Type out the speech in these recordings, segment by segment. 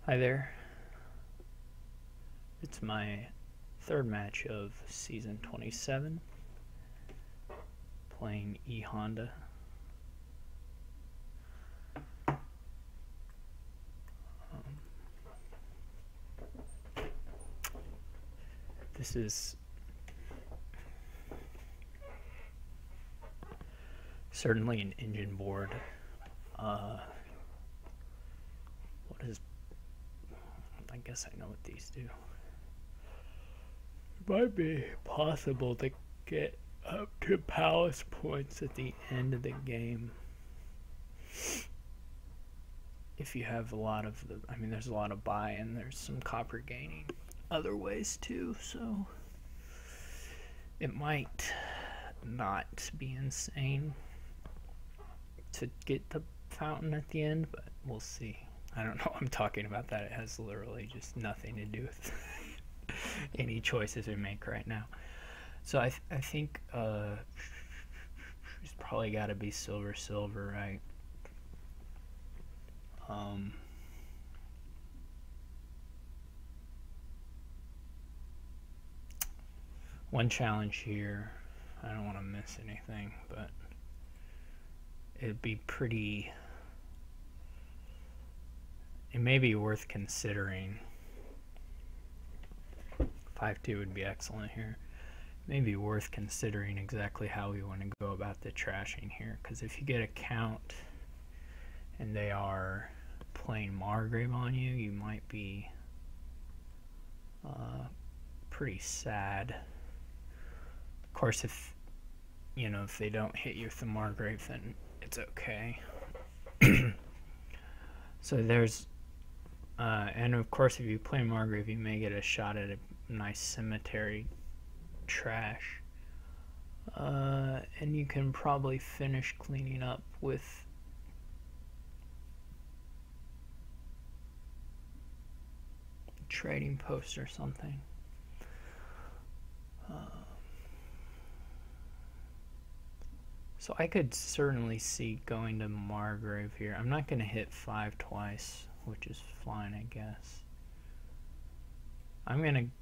Hi there. It's my third match of season 27, playing E.Honda. This is certainly an engine board. I guess I know what these do. It might be possible to get up to palace points at the end of the game if you have a lot of there's a lot of buy and there's some copper gaining other ways too, so it might not be insane to get the fountain at the end, but we'll see. I don't know what I'm talking about. That it has literally just nothing to do with any choices we make right now. So I think it's probably got to be silver, right? One challenge here. I don't want to miss anything, but it'd be pretty. It may be worth considering. 5-2 would be excellent here. It may be worth considering exactly how we want to go about the trashing here, because if you get a count and they are playing Margrave on you, you might be pretty sad. Of course, if they don't hit you with the Margrave, then it's okay. So there's and of course, if you play Margrave, you may get a shot at a nice cemetery trash. And you can probably finish cleaning up with a trading post or something. So I could certainly see going to Margrave here. I'm not going to hit 5 twice, which is fine, I guess.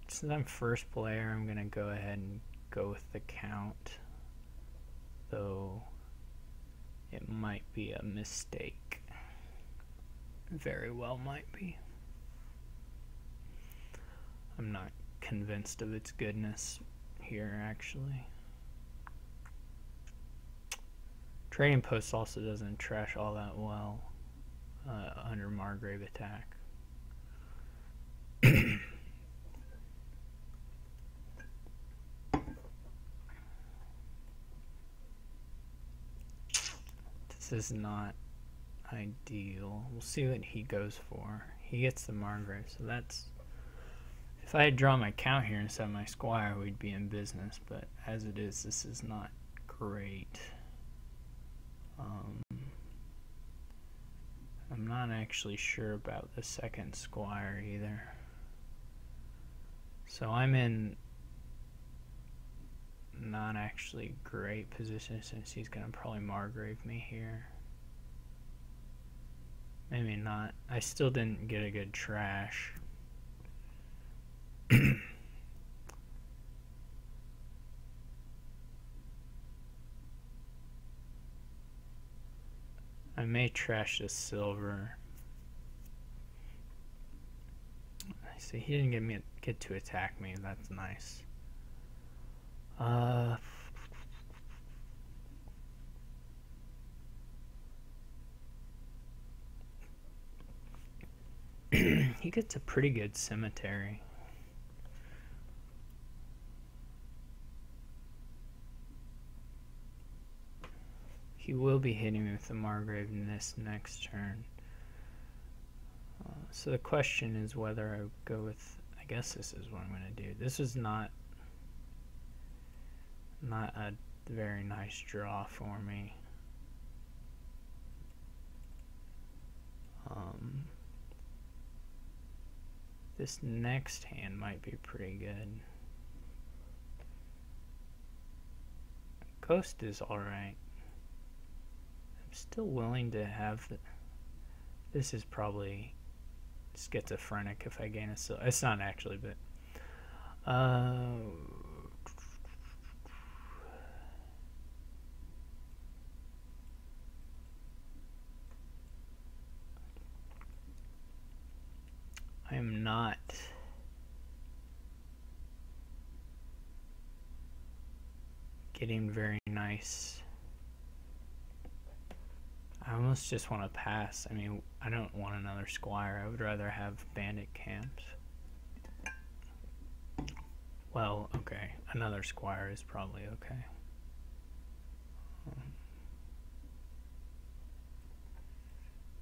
Since I'm first player, I'm going to go ahead and go with the count, though it might be a mistake. Very well might be. I'm not convinced of its goodness here, actually. Trading post also doesn't trash all that well under Margrave attack. This is not ideal. We'll see what he goes for. He gets the Margrave, so that's... If I had drawn my count here instead of my squire, we'd be in business, but as it is, this is not great. I'm not actually sure about the second squire either. So I'm in not actually great position since he's going to probably Margrave me here. Maybe not. I still didn't get a good trash. I may trash the silver. I see he didn't get to attack me. That's nice. He gets a pretty good cemetery. He will be hitting me with the Margrave in this next turn. So the question is whether I go with... I guess this is what I'm going to do. This is not a very nice draw for me. This next hand might be pretty good. Ghost is alright. I'm still willing to have the... This is probably schizophrenic if I gain a silver. It's not actually, but I am not getting very nice. I almost just want to pass. I mean, I don't want another squire. I would rather have bandit camps. Well, okay. Another squire is probably okay.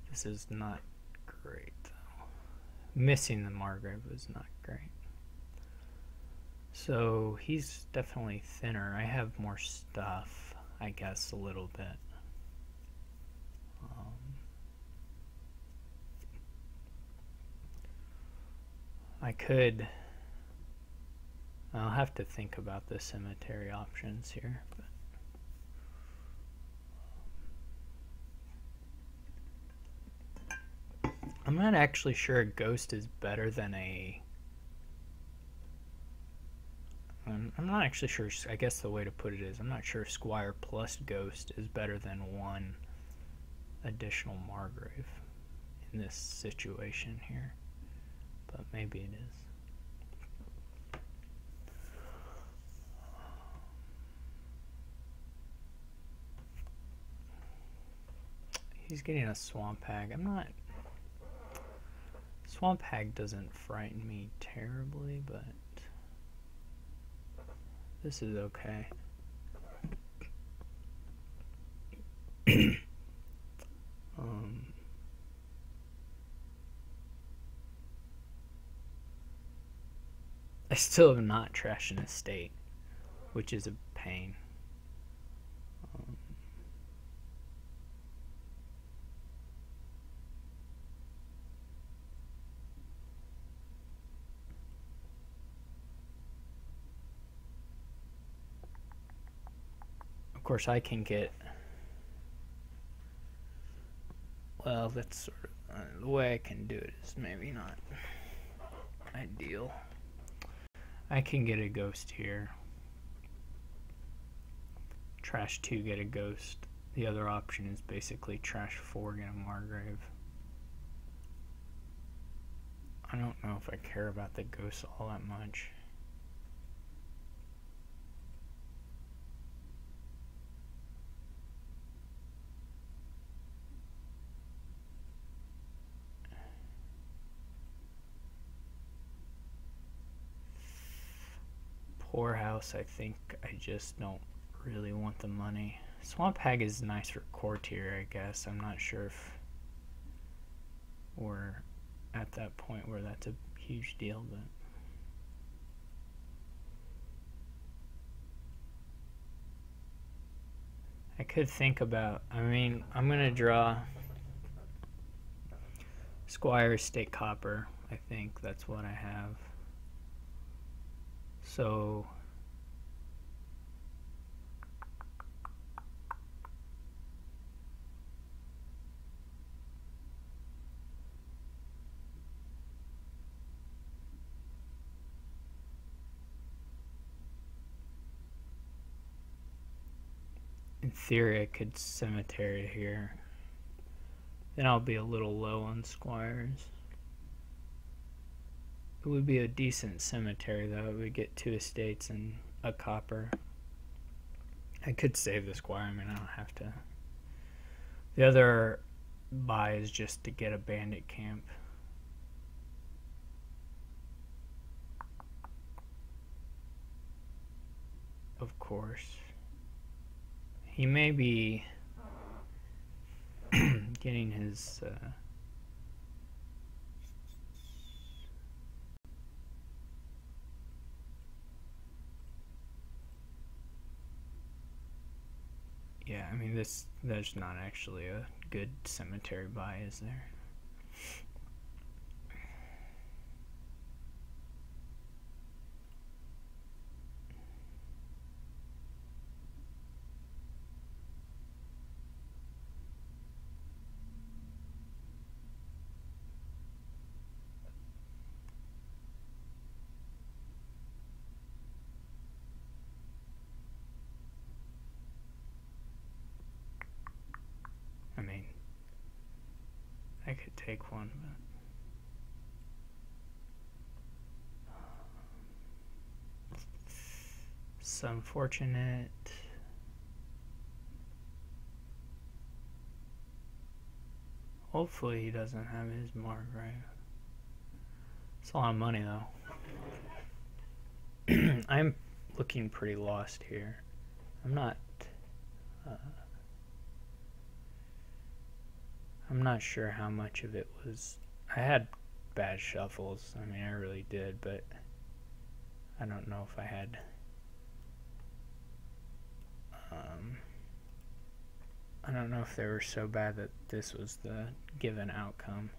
This is not great, though. Missing the Margrave was not great. So he's definitely thinner. I have more stuff, I guess, a little bit. I could. I'll have to think about the cemetery options here. But I'm not actually sure a ghost is better than a... I'm not actually sure. I guess the way to put it is, I'm not sure Squire plus Ghost is better than one additional Margrave in this situation here. But maybe it is. He's getting a Swamp Hag. I'm not... Swamp Hag doesn't frighten me terribly, but this is okay. I still have not trashed an estate, which is a pain. Of course, I can get... Well, that's sort of... the way I can do it is maybe not ideal. I can get a ghost here. Trash 2, get a ghost. The other option is basically trash 4, get a Margrave. I don't know if I care about the ghosts all that much. Poorhouse, I think I just don't really want the money. Swamp Hag is nice for courtier, I guess. I'm not sure if we're at that point where that's a huge deal, but I could think about... I mean, I'm gonna draw Squire, Estate, Copper. I think that's what I have. So in theory I could cemetery here. Then I'll be a little low on squires. It would be a decent cemetery, though. It would get 2 estates and a copper. I could save the squire. I mean, I don't have to. The other buy is just to get a bandit camp. Of course. He may be getting his... Yeah, I mean, there's not actually a good cemetery buy, is there? I could take one, but it's unfortunate. Hopefully he doesn't have his mark right. It's a lot of money though. I'm looking pretty lost here. I'm not sure how much of it was. I had bad shuffles. I mean, I really did, but I don't know if I had I don't know if they were so bad that this was the given outcome.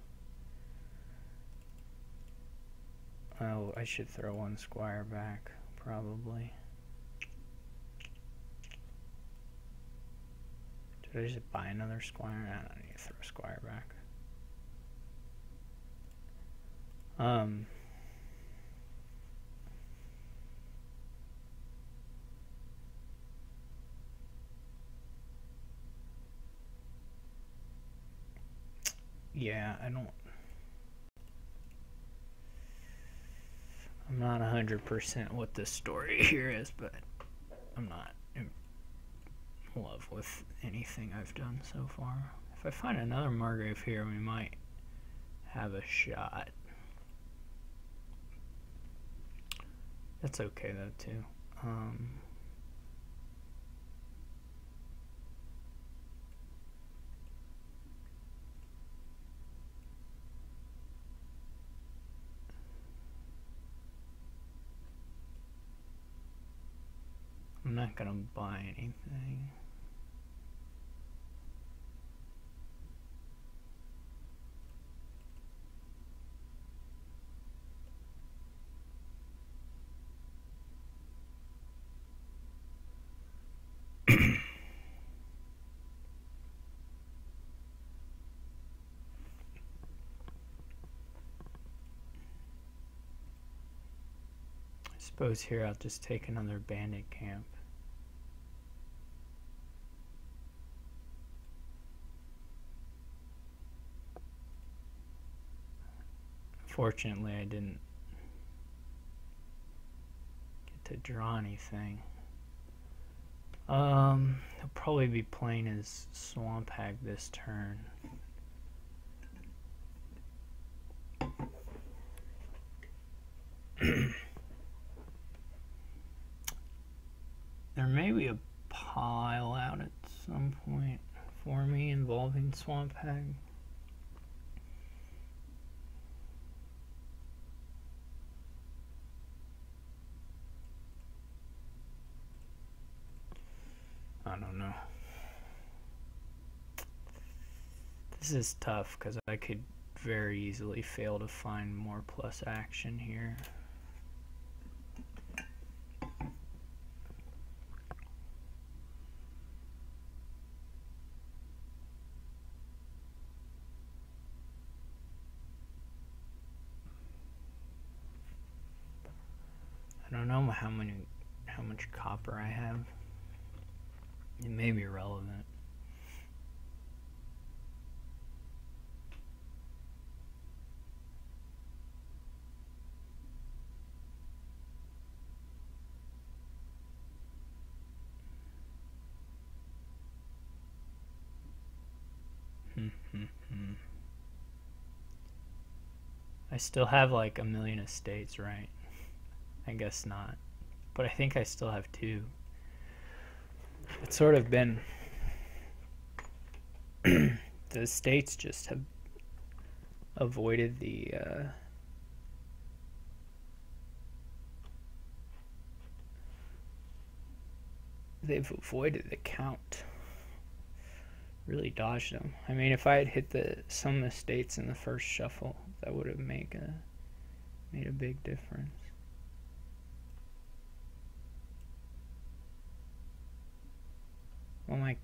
Oh, I should throw one squire back, probably. Did I just buy another squire? I don't need to throw a squire back. Yeah, I'm not 100% what the story here is, but I'm not in love with anything I've done so far. If I find another Margrave here, we might have a shot. That's okay though too. I'm not gonna buy anything. I suppose here I'll just take another bandit camp. Fortunately, I didn't get to draw anything. He'll probably be playing his Swamp Hag this turn. There may be a pile out at some point for me involving Swamp Hag. I don't know. This is tough because I could very easily fail to find more plus action here. I don't know how much copper I have. It may be relevant. I still have like 1 million estates, right? I guess not. But I think I still have 2. It's sort of been the estates just have avoided the they've avoided the count. Really dodged them. I mean, if I had hit some estates in the first shuffle, that would have made a big difference. Well,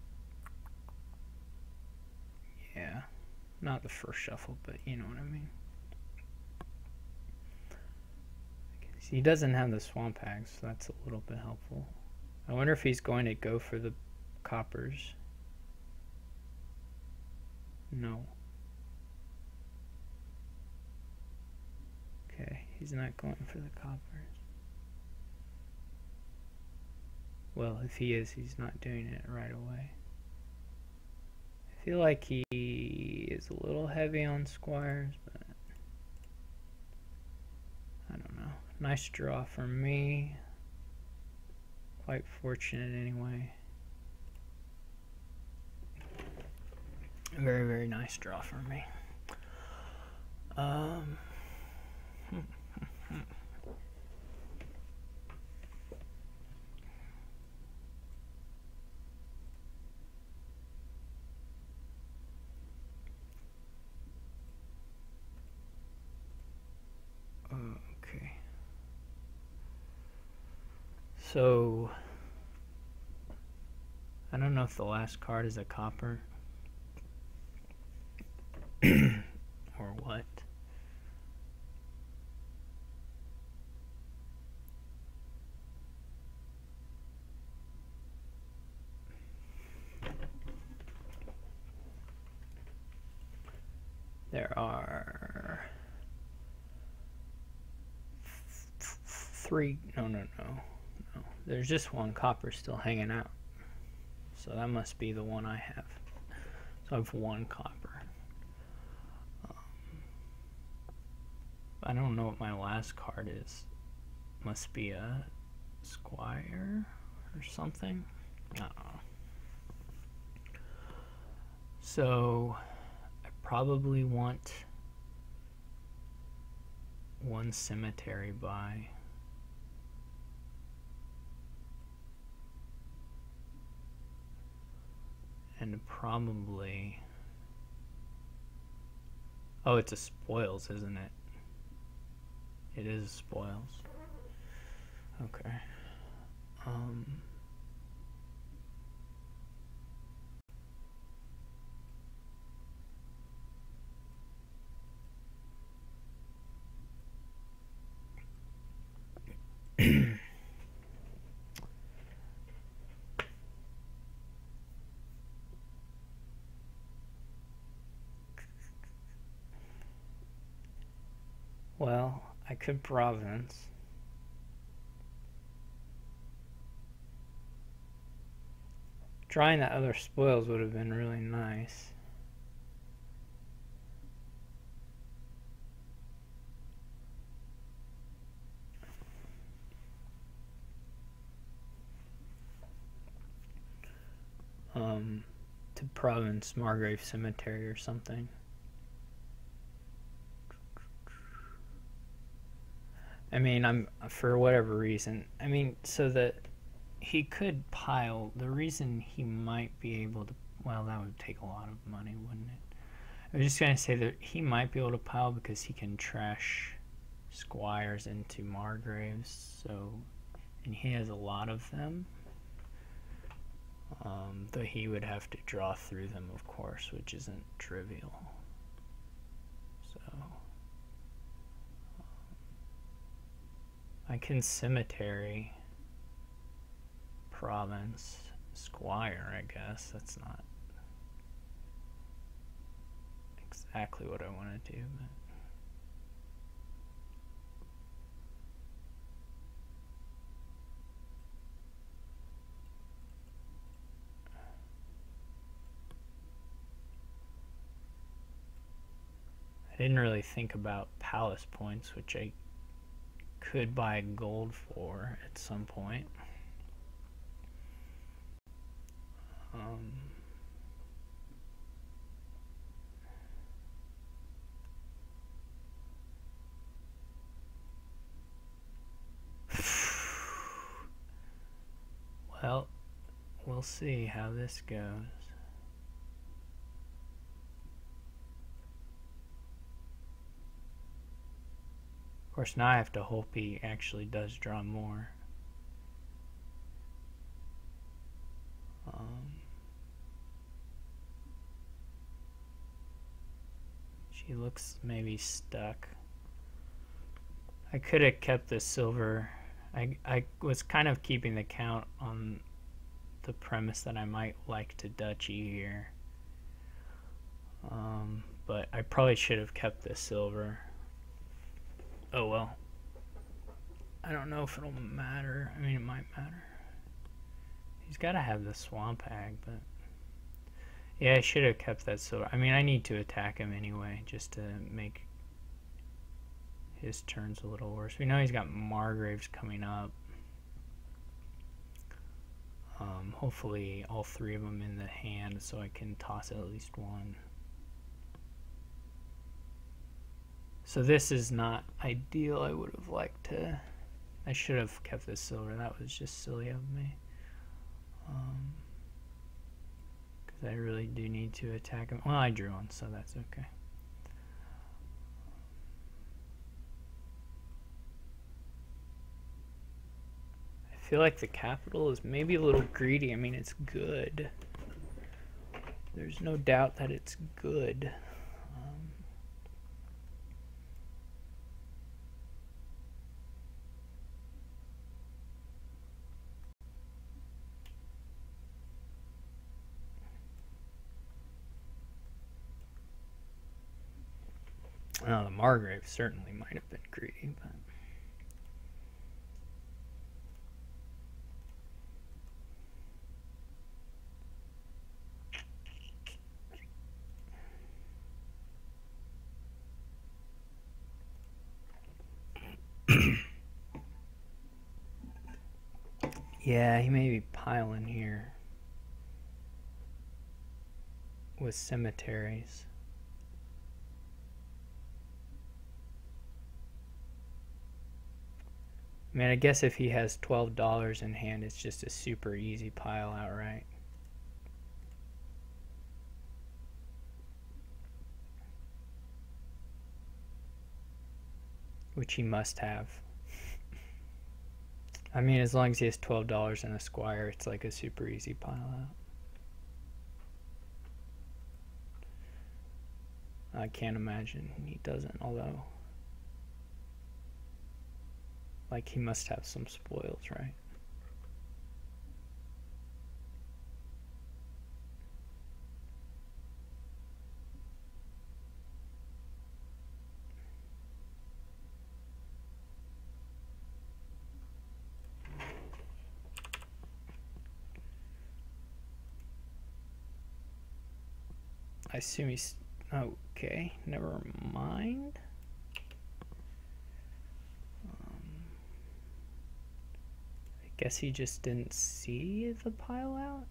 yeah, not the first shuffle, but you know what I mean. He doesn't have the Swamp Hag, so that's a little bit helpful. I wonder if he's going to go for the coppers. No. Okay, he's not going for the coppers. Well, if he is, he's not doing it right away. I feel like he is a little heavy on squires, but I don't know. Nice draw for me. Quite fortunate anyway. Very, very nice draw for me. Okay. So, I don't know if the last card is a copper or what. There are three, no. There's just one copper still hanging out. So that must be the one I have. So I have one copper. I don't know what my last card is. Must be a squire or something. I don't know. So I probably want one cemetery by. And probably. Oh, it's a spoils, isn't it? It is spoils. Okay. Well, I could province. Trying that other spoils would have been really nice. To province Margrave Cemetery or something. I mean, for whatever reason. I mean, so that he could pile. The reason he might be able to, well, that would take a lot of money, wouldn't it? I was just gonna say that he might be able to pile because he can trash squires into Margraves. So, and he has a lot of them. Though he would have to draw through them, of course, which isn't trivial. So I can cemetery province squire, I guess. That's not exactly what I want to do, but I didn't really think about palace points, which I could buy gold for at some point. Well, we'll see how this goes. Of course, now I have to hope he actually does draw more. She looks maybe stuck. I could have kept the silver. I was kind of keeping the count on the premise that I might like to duchy here. But I probably should have kept the silver. Oh well. I don't know if it'll matter. I mean, it might matter. He's got to have the swamp hag, but yeah, I should have kept that silver. I mean, I need to attack him anyway, just to make his turns a little worse. We know he's got Margraves coming up. Hopefully all three of them in the hand so I can toss at least one. So this is not ideal. I would have liked to... I should have kept this silver. That was just silly of me. Because I really do need to attack him. Well, I drew one, so that's okay. I feel like the capital is maybe a little greedy. I mean, it's good. There's no doubt that it's good. Well, the Margrave certainly might have been greedy, but... yeah, he may be piling here with cemeteries. I mean, I guess if he has $12 in hand, it's just a super easy pile outright. Which he must have. I mean, as long as he has $12 and a squire, it's like a super easy pile out. I can't imagine he doesn't, although... like, he must have some spoils, right? I assume he's... okay, never mind. I guess he just didn't see the pile out.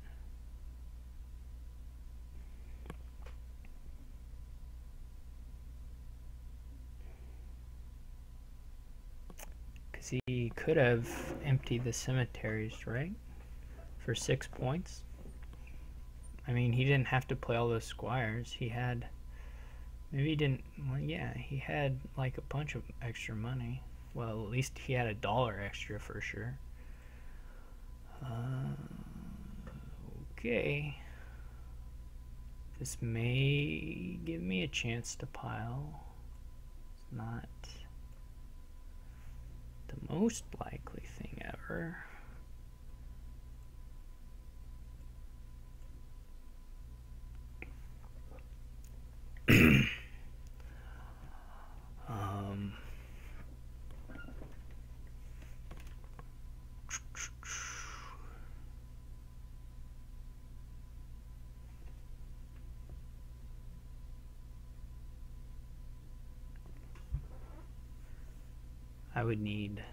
Because he could have emptied the cemeteries, right? For 6 points. I mean, he didn't have to play all those squires. He had... maybe he didn't... well, yeah, he had like a bunch of extra money. Well, at least he had $1 extra for sure. Okay. This may give me a chance to pile. It's not the most likely thing ever. I would need...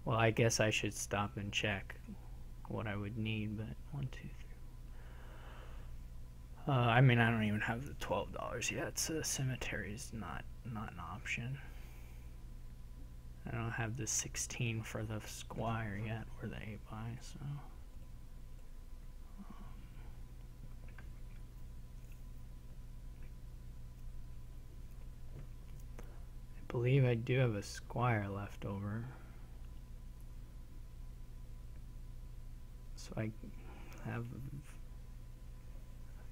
well, I guess I should stop and check what I would need, but 1, 2, 3. I mean, I don't even have the $12 yet, so the cemetery is not an option. I don't have the 16 for the squire yet, or the 8x, so... I believe I do have a squire left over. So I have a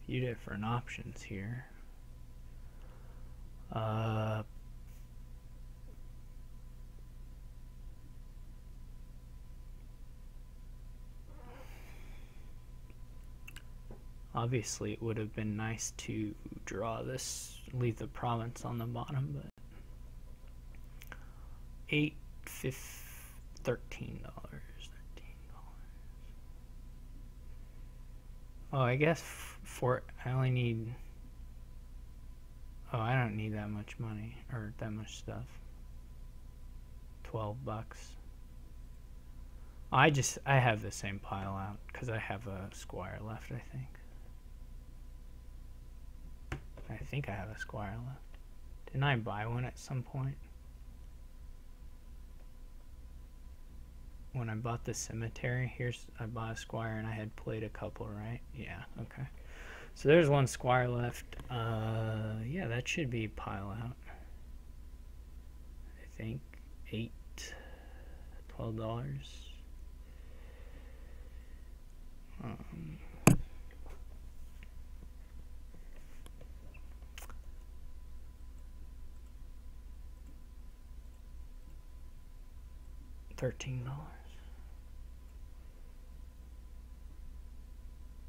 few different options here. Obviously it would have been nice to draw this, leave the province on the bottom, but $13. Oh, I guess I only need. Oh, I don't need that much money or that much stuff. $12. I have the same pile out because I have a Squire left. I think I have a Squire left. Didn't I buy one at some point? When I bought the cemetery, I bought a Squire and I had played a couple, right? Yeah, okay. So there's one Squire left. Yeah, that should be pile out. I think $12. $13.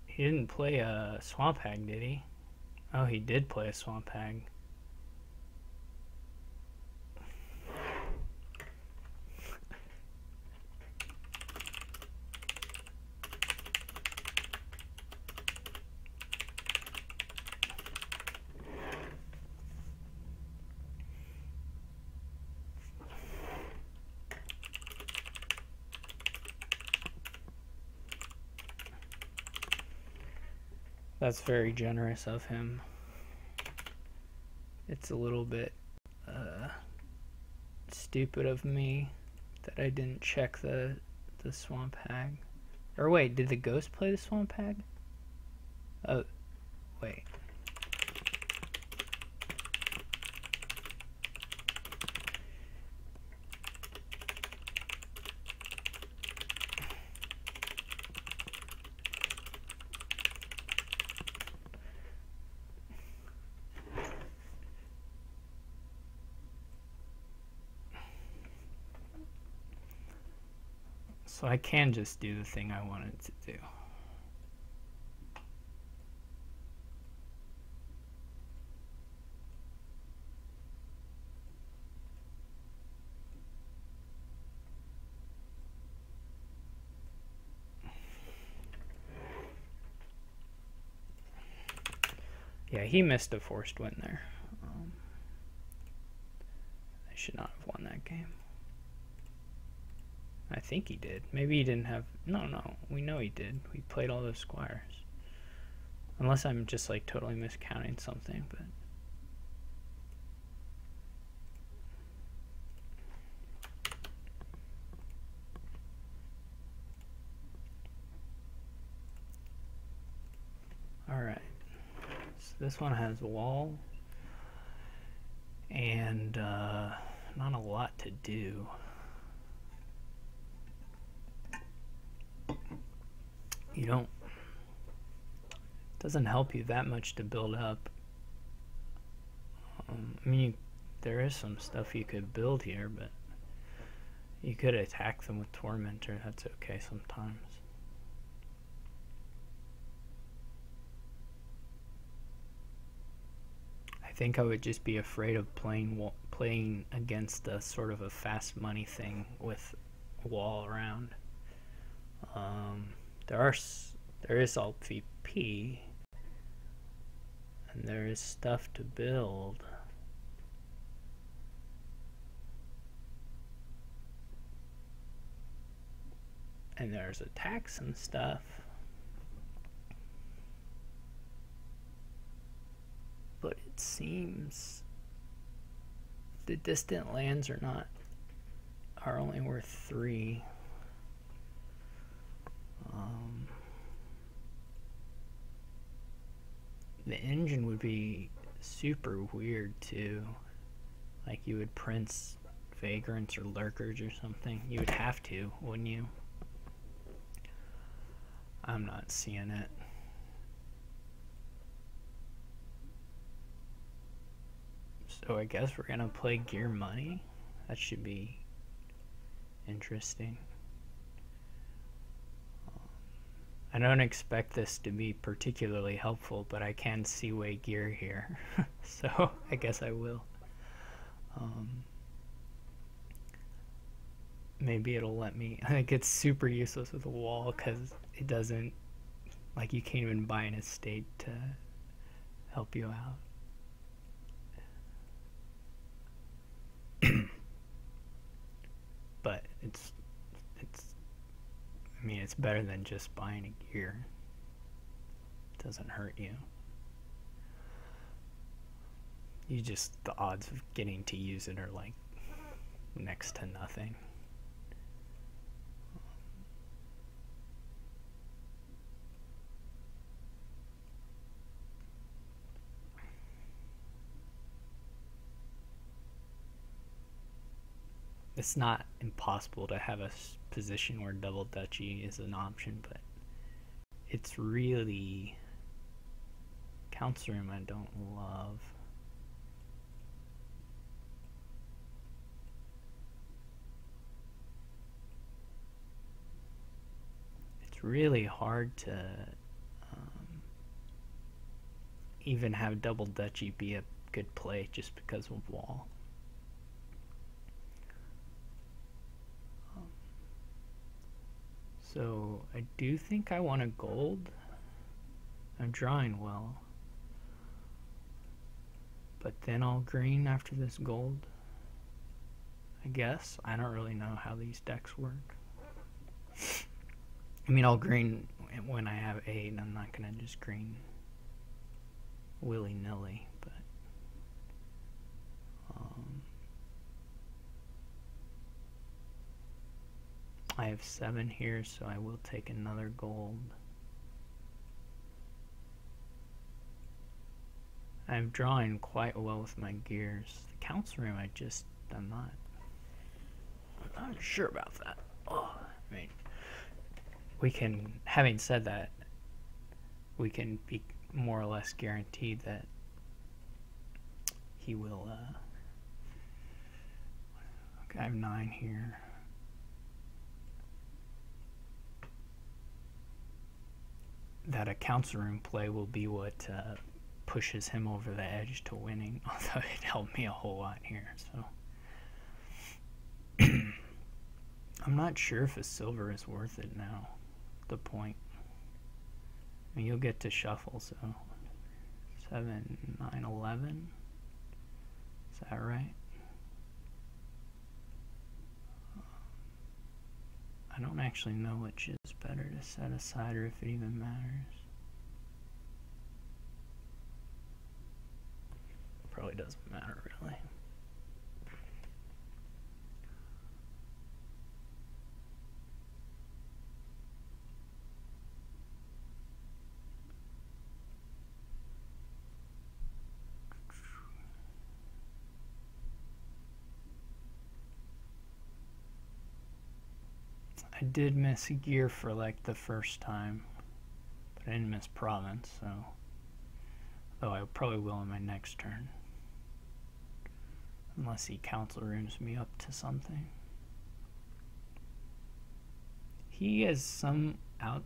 He didn't play a Swamp Hag, did he? Oh, he did play a Swamp Hag. That's very generous of him. It's a little bit stupid of me that I didn't check the Swamp Hag. Or wait, did the Ghost play the Swamp Hag? Oh, wait. So I can just do the thing I wanted to do. Yeah, he missed a forced win there. I should not have won that game. I think he did. Maybe he didn't have... No, we know he did. We played all those Squires. Unless I'm just like totally miscounting something, but... Alright. So this one has a wall. And not a lot to do. You don't... doesn't help you that much to build up. I mean, there is some stuff you could build here, but you could attack them with Tormentor. That's okay sometimes. I think I would just be afraid of playing against a sort of a fast money thing with a wall around. There is alt VP, and there is stuff to build. And there's attacks and stuff. But it seems the distant lands are only worth 3. The engine would be super weird too. Like you would Prince Vagrants or Lurkers or something. You would have to, wouldn't you? I'm not seeing it. So I guess we're gonna play Gear Money. That should be interesting. I don't expect this to be particularly helpful, but I can see way gear here. So I guess I will. maybe it'll let me. I think it's super useless with a wall because it doesn't, like, you can't even buy an estate to help you out. But I mean, it's better than just buying a gear. It doesn't hurt you. The odds of getting to use it are like next to nothing. It's not impossible to have a position where double Dutchy is an option, but it's really council room I don't love. It's really hard to even have double Dutchy be a good play just because of wall. So I do think I want a gold. I'm drawing well. But then I'll green after this gold. I guess. I don't really know how these decks work. I mean, I'll green when I have 8. I'm not going to just green willy-nilly, but I have 7 here, so I will take another gold. I'm drawing quite well with my gears. The council room, I'm not sure about that. Oh, I mean, having said that, we can be more or less guaranteed that he will, okay, I have 9 here. That a council room play will be what pushes him over the edge to winning, although it helped me a whole lot here, so. I'm not sure if a silver is worth it now, the point. I mean, you'll get to shuffle, so 7, 9, 11. Is that right? I don't actually know which is better to set aside or if it even matters. Probably doesn't matter, really. I did miss gear for like the first time, but I didn't miss province, so. Though I probably will in my next turn. Unless he council rooms me up to something. He has some out.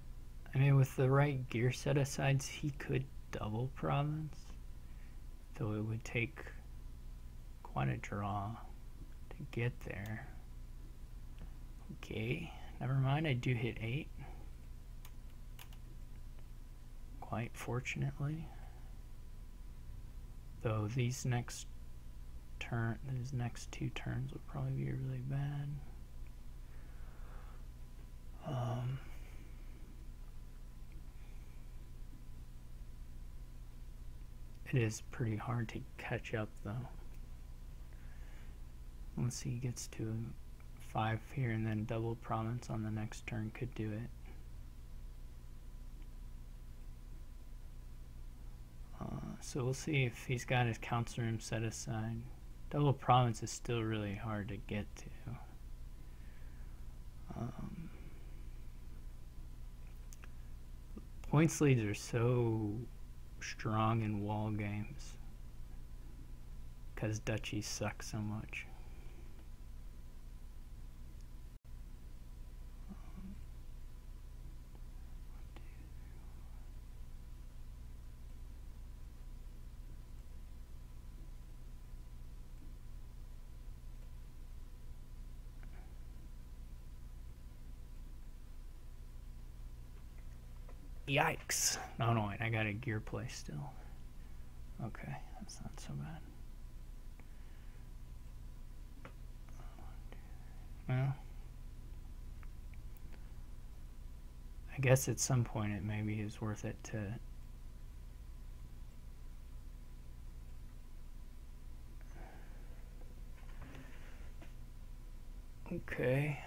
I mean, with the right gear set asides, he could double province. Though it would take quite a draw to get there. Okay, never mind, I do hit 8. Quite fortunately. Though these next 2 turns will probably be really bad. It is pretty hard to catch up though. Once he gets to 5 here and then double province on the next turn could do it. So we'll see if he's got his council room set aside. Double province is still really hard to get to. Points leads are so strong in wall games because duchies suck so much. Yikes. Oh no, wait, I got a gear play still. Okay, that's not so bad. Well, I guess at some point it maybe is worth it to okay.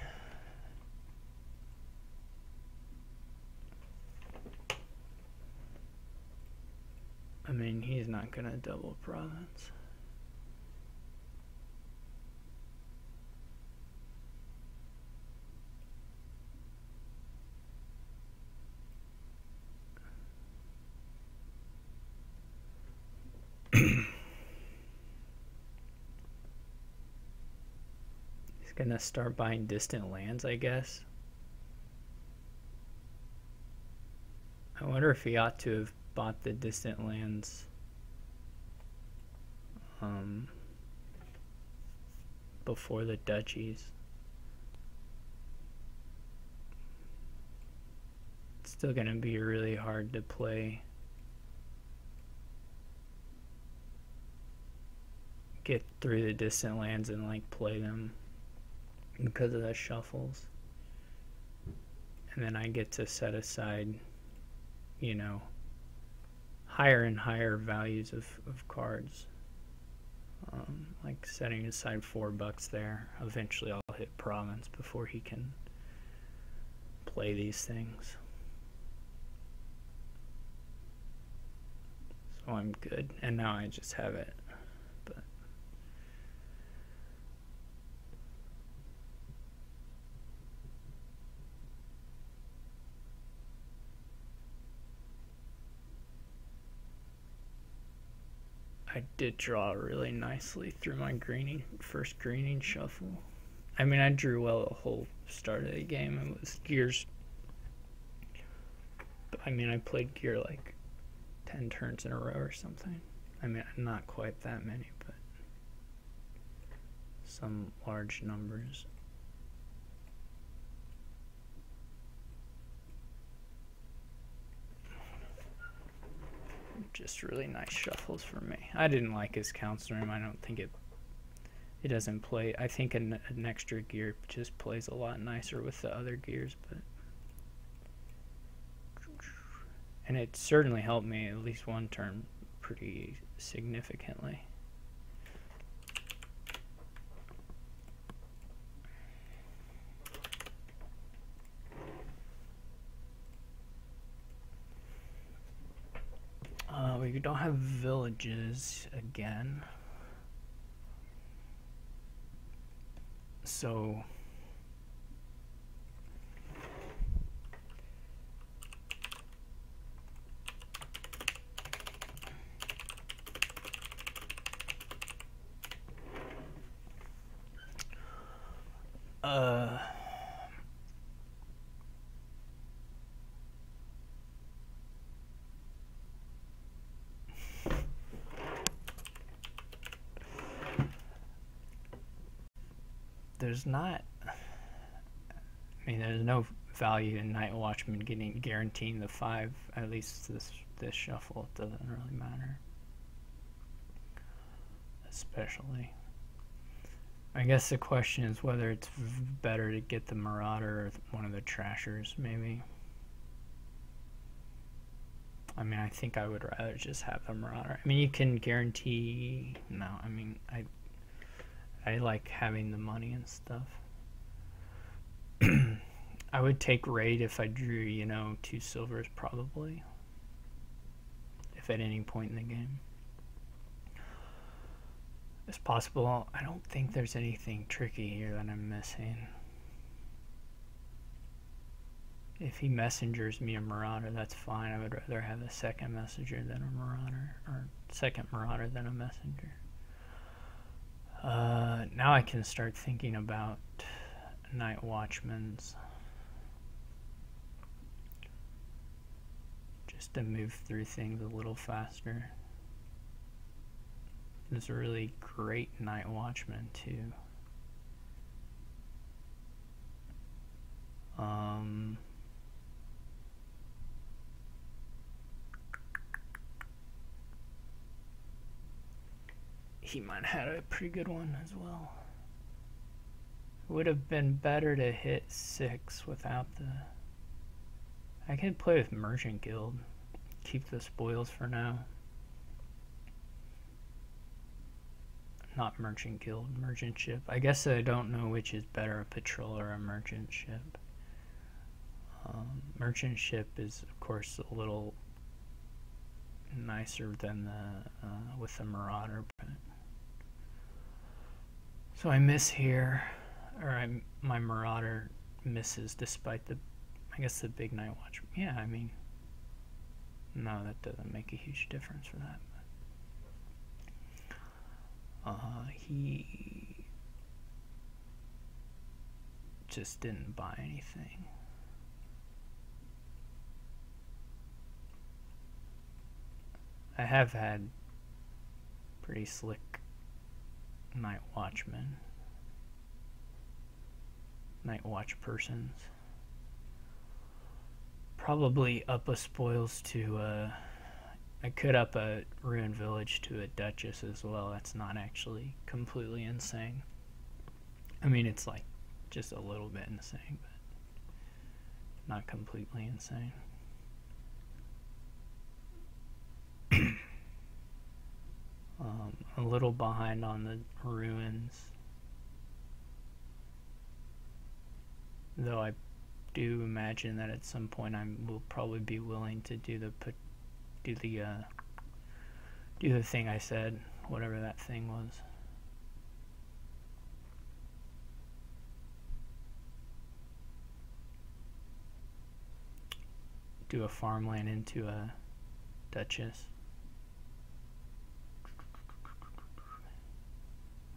I mean, he's not gonna double province. He's gonna start buying distant lands, I guess. I wonder if he ought to have bought the distant lands before the duchies. It's still gonna be really hard to play. Get through the distant lands and like play them because of the shuffles. And then I get to set aside, you know, higher and higher values of cards. Like setting aside $4 there. Eventually I'll hit province before he can play these things. So I'm good. And now I just have it. But I did draw really nicely through my first greening shuffle. I mean, I drew well the whole start of the game. It was gears. But, I mean, I played gear like 10 turns in a row or something. I mean, not quite that many, but some large numbers. Just really nice shuffles for me. I didn't like his council room. I don't think it doesn't play. I think an extra gear just plays a lot nicer with the other gears, but and it certainly helped me at least one turn pretty significantly. We don't have villages again. So there's not, I mean, there's no value in Night Watchman guaranteeing the 5, at least this shuffle. It doesn't really matter. Especially. I guess the question is whether it's better to get the Marauder or one of the Trashers, maybe. I mean, I think I would rather just have the Marauder. I mean, you can guarantee... No, I mean, I like having the money and stuff. I would take raid if I drew, you know, 2 silvers probably. If at any point in the game. It's possible. I don't think there's anything tricky here that I'm missing. If he messengers me a Marauder, that's fine. I would rather have a second messenger than a Marauder, or second Marauder than a messenger. Now I can start thinking about Night Watchmen's. Just to move through things a little faster. There's a really great Night Watchman too. he might have had a pretty good one as well. It would have been better to hit 6 without the... I could play with Merchant Guild. Keep the spoils for now. Not Merchant Guild, Merchant Ship. I guess I don't know which is better, a patrol or a merchant ship. Merchant Ship is, of course, a little nicer than the with the Marauder. But... So I miss here, or my Marauder misses despite the, I guess, the big Night Watch. Yeah, I mean, no, that doesn't make a huge difference for that. He just didn't buy anything. I have had pretty slick Night Watchmen, Night Watch persons. Probably up a spoils to I could up a Ruined Village to a Duchess as well. That's not actually completely insane. I mean, it's like just a little bit insane, but not completely insane. A little behind on the ruins, though I do imagine that at some point I will probably be willing to do the thing I said, whatever that thing was. Do a farmland into a Duchess.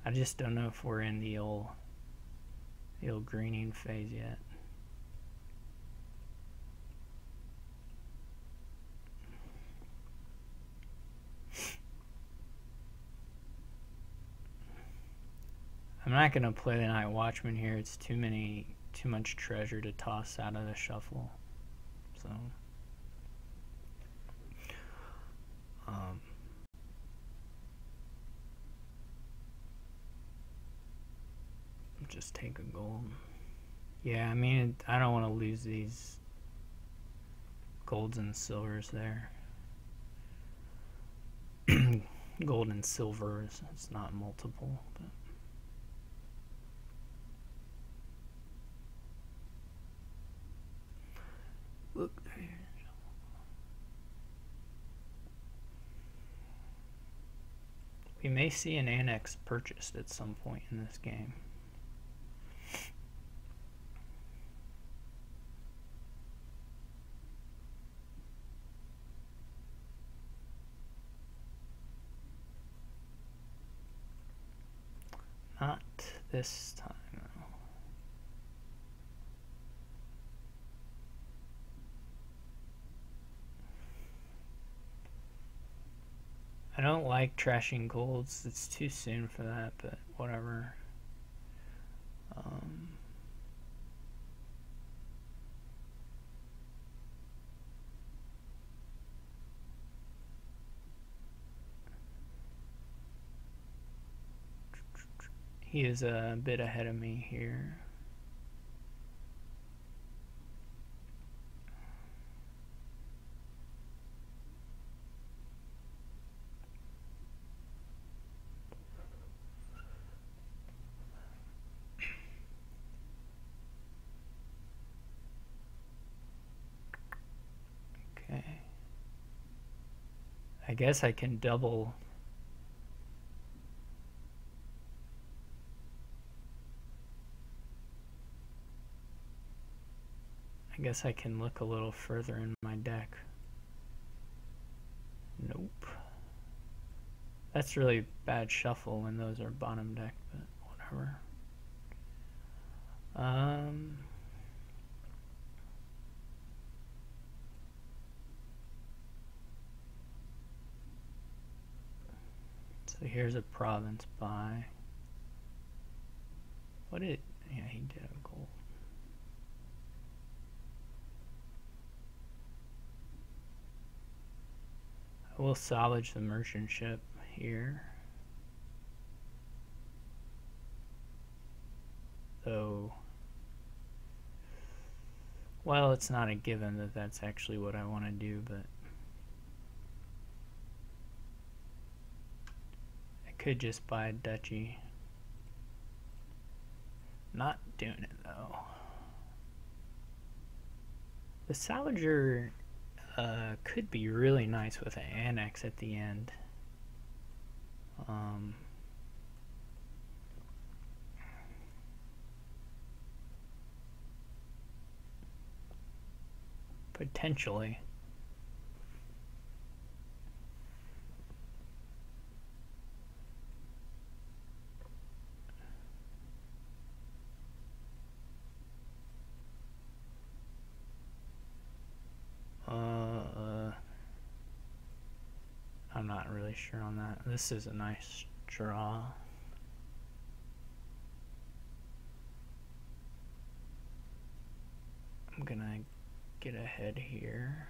I just don't know if we're in the old greening phase yet. I'm not gonna play the Night Watchman here. It's too much treasure to toss out of the shuffle. So just take a gold. Yeah, I mean, I don't want to lose these golds and silvers there. Gold and silvers, it's not multiple, but look there. We may see an annex purchased at some point in this game. Not this time. I don't like trashing golds. It's too soon for that, but whatever. He is a bit ahead of me here. Okay. I guess I can double. I guess I can look a little further in my deck. Nope. That's really bad shuffle when those are bottom deck, but whatever. So here's a province buy. What did, yeah, he did a gold. I will salvage the merchant ship here. Though, well, it's not a given that that's actually what I want to do, but I could just buy a duchy. Not doing it though. The Salvager could be really nice with an annex at the end. Potentially. I'm not really sure on that. This is a nice draw. I'm gonna get ahead here.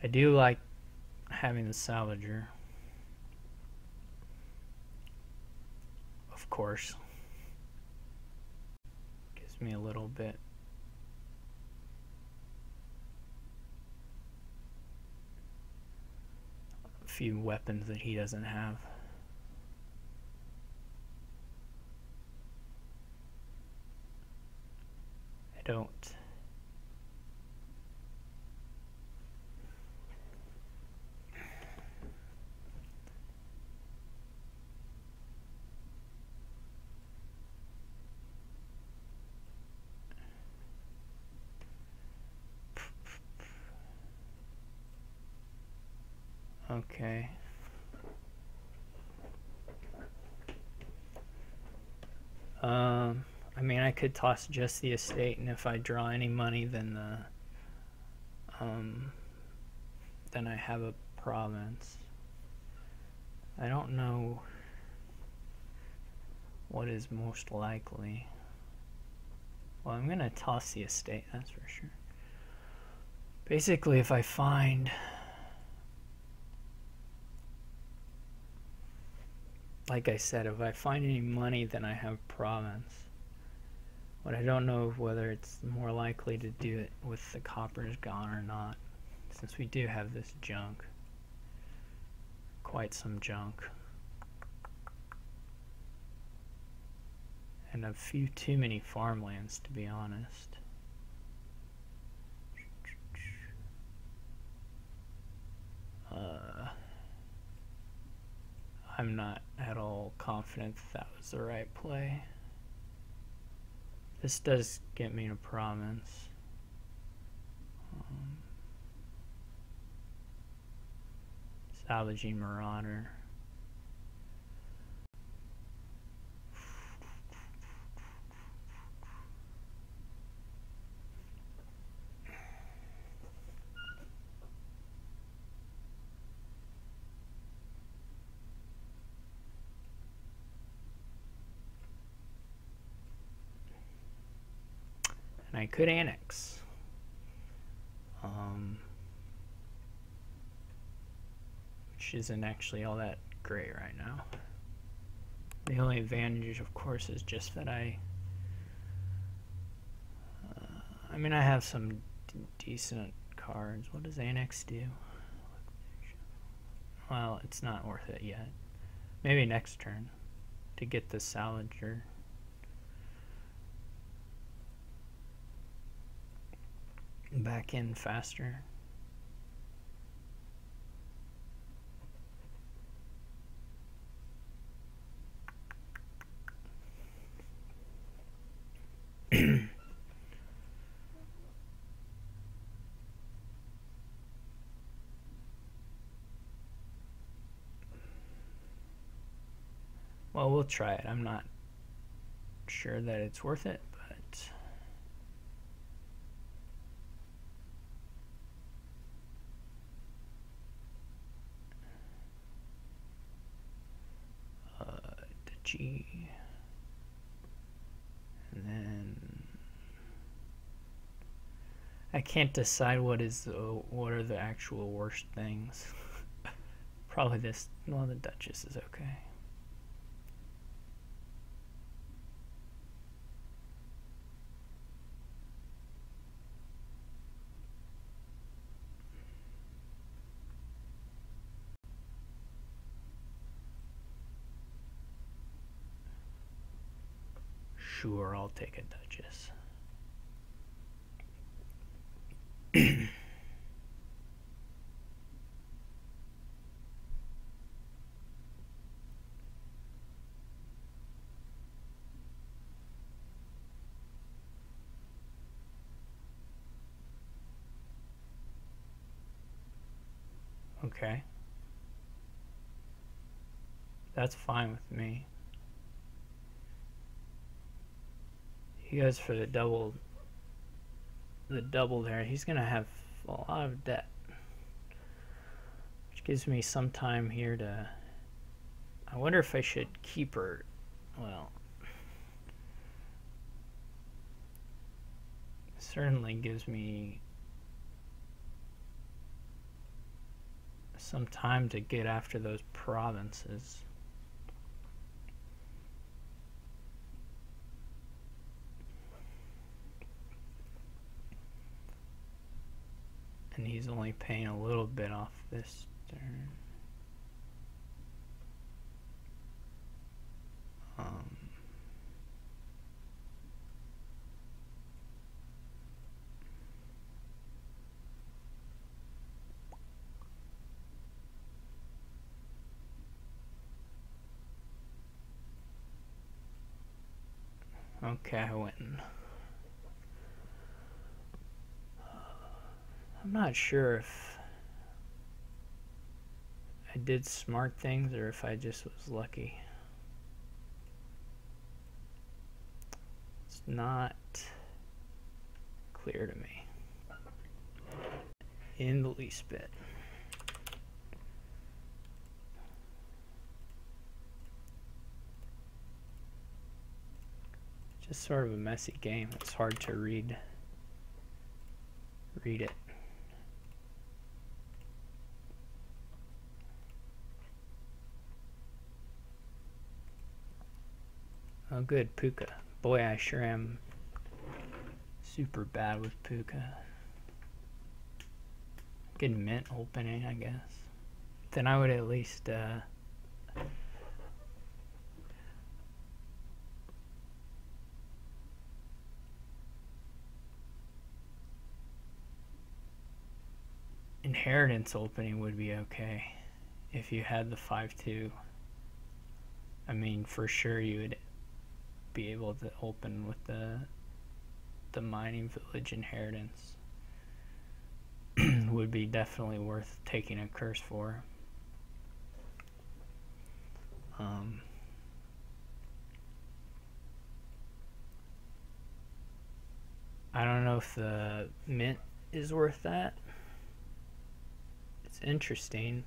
I do like having the Salvager, of course. Gives me a little bit. A few weapons that he doesn't have. I don't. Okay. I mean, I could toss just the estate, and if I draw any money, then I have a province. I don't know what is most likely. Well, I'm gonna toss the estate, that's for sure. Basically, if I find like I said, if I find any money, then I have province. But I don't know whether it's more likely to do it with the coppers gone or not, since we do have this junk. Quite some junk. And a few too many farmlands, to be honest. I'm not at all confident that was the right play. This does get me to province. Salvaging Marauder. And I could annex. Which isn't actually all that great right now. The only advantage, of course, is just that I mean, I have some decent cards. What does annex do? Well, it's not worth it yet. Maybe next turn to get the Salvager. Back in faster. Well, we'll try it. I'm not sure that it's worth it, but G, and then I can't decide what are the actual worst things. Probably this. Well, the Duchess is okay. Sure, I'll take a Duchess. Okay. That's fine with me. He goes for the double there. He's gonna have a lot of debt, which gives me some time here to... I wonder if I should keep her. Well, certainly gives me some time to get after those provinces. And he's only paying a little bit off this turn. Okay, I win. I'm not sure if I did smart things or if I just was lucky. It's not clear to me in the least bit. Just sort of a messy game. It's hard to read it. Oh good, Puka. Boy, I sure am super bad with Puka. Good mint opening, I guess. Then I would at least inheritance opening would be okay if you had the 5-2. I mean, for sure you would be able to open with the mining village inheritance. Would be definitely worth taking a curse for. I don't know if the mint is worth that. It's interesting.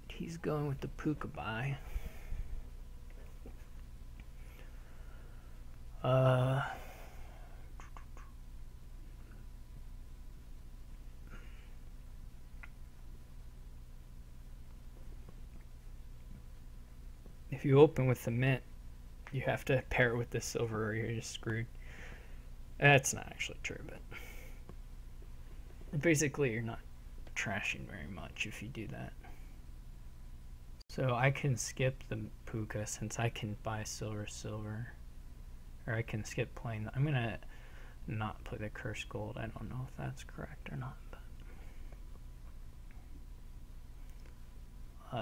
He's going with the Puka buy. If you open with the mint, you have to pair it with the silver or you're just screwed. That's not actually true, but basically you're not trashing very much if you do that. So I can skip the Puka since I can buy silver, or I can skip playing. I'm gonna not play the cursed gold. I don't know if that's correct or not, but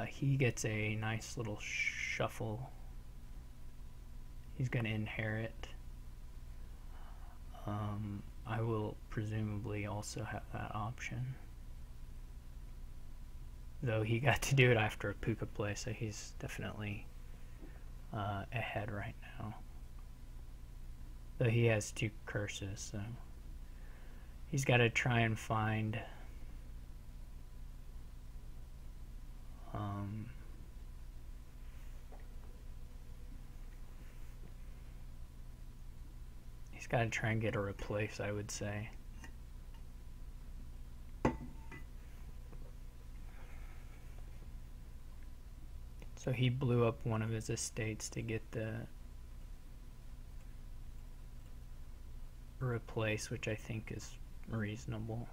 he gets a nice little shuffle. He's gonna inherit. I will presumably also have that option. Though he got to do it after a Puka play, so he's definitely ahead right now. Though he has 2 curses, so he's got to try and find he's got to try and get a replace, I would say. So he blew up one of his estates to get the replace, which I think is reasonable.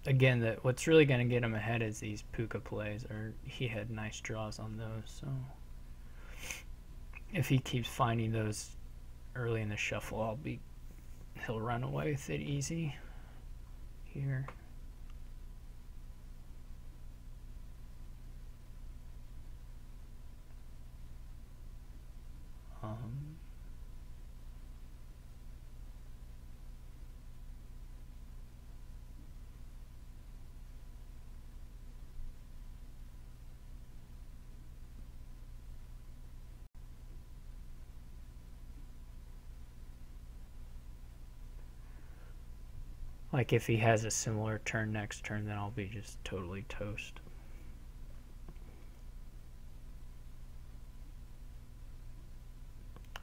again, what's really going to get him ahead is these puka plays, or he had nice draws on those. So if he keeps finding those early in the shuffle, he'll run away with it easy here. Like if he has a similar turn next turn, then I'll be just totally toast.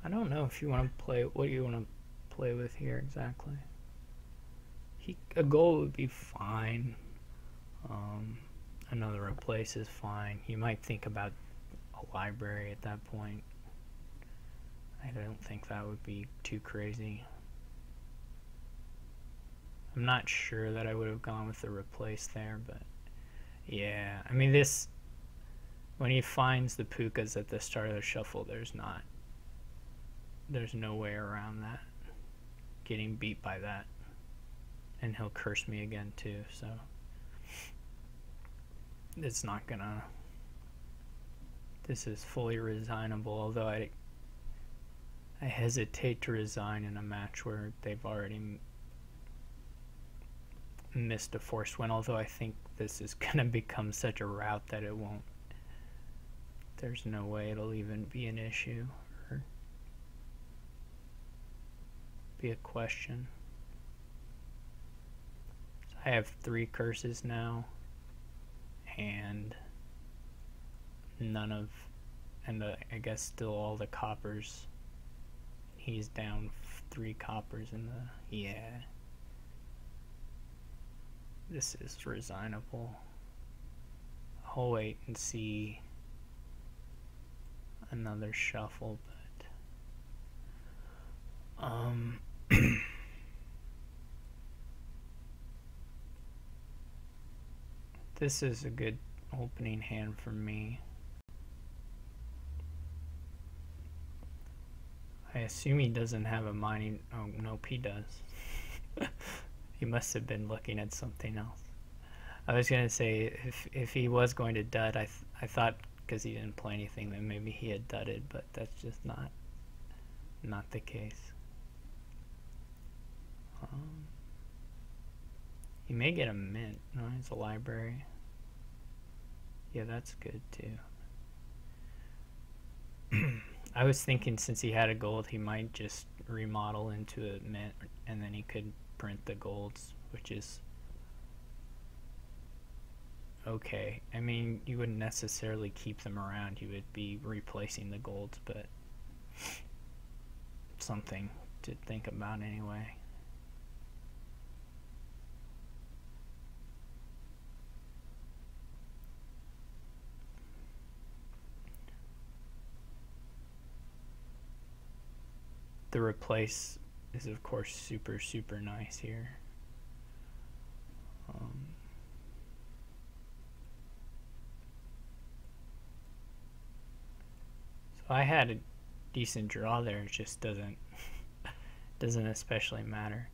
I don't know if you want to play, what do you want to play with here exactly? A goal would be fine. Another replace is fine. You might think about a library at that point. I don't think that would be too crazy. I'm not sure that I would have gone with the replace there, but yeah. I mean, when he finds the pukas at the start of the shuffle, there's no way around that. Getting beat by that. And he'll curse me again too, so it's not gonna. This is fully resignable, although I hesitate to resign in a match where they've already missed a forced win, although I think this is gonna become such a rout that it won't. There's no way it'll even be an issue or be a question. So I have 3 curses now, and I guess still all the coppers. He's down 3 coppers in the, yeah. This is resignable. I'll wait and see another shuffle, but this is a good opening hand for me. I assume he doesn't have a mining. Oh, nope, he does. He must have been looking at something else. I was going to say, if he was going to dud, I thought because he didn't play anything, then maybe he had dudded, but that's just not the case. He may get a mint. No, it's a library. Yeah, that's good too. I was thinking since he had a gold, he might just remodel into a mint, and then he could print the golds, which is okay. I mean, you wouldn't necessarily keep them around. You would be replacing the golds, but something to think about anyway. The replace is of course super nice here. So I had a decent draw there. It just doesn't especially matter.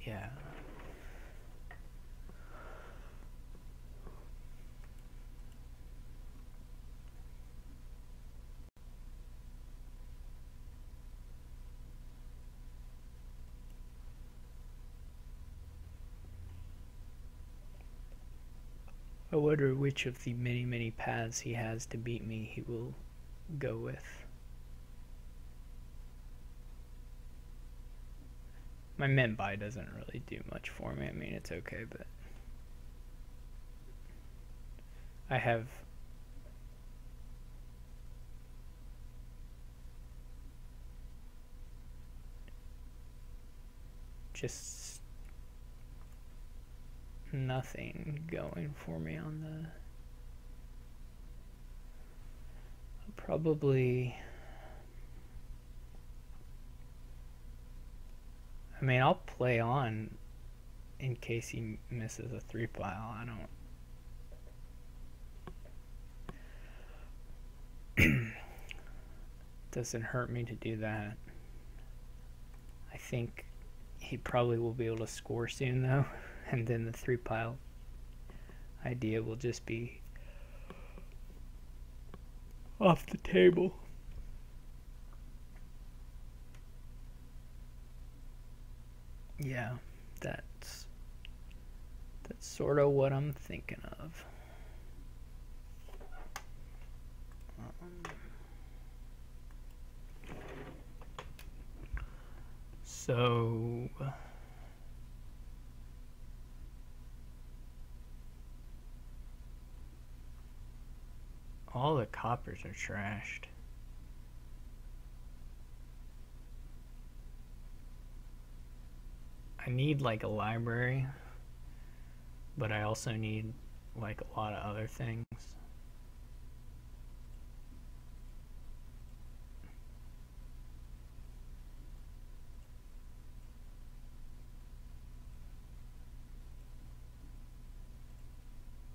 Yeah. I wonder which of the many paths he has to beat me he will go with. My mint buy doesn't really do much for me. I mean, it's okay, but I have just nothing going for me on the... Probably... I mean, I'll play on in case he misses a 3-pile. I don't... Doesn't hurt me to do that. I think he probably will be able to score soon, though, and then the 3-pile idea will just be off the table. Yeah, that's sort of what I'm thinking of. So all the coppers are trashed. I need like a library, but I also need like a lot of other things.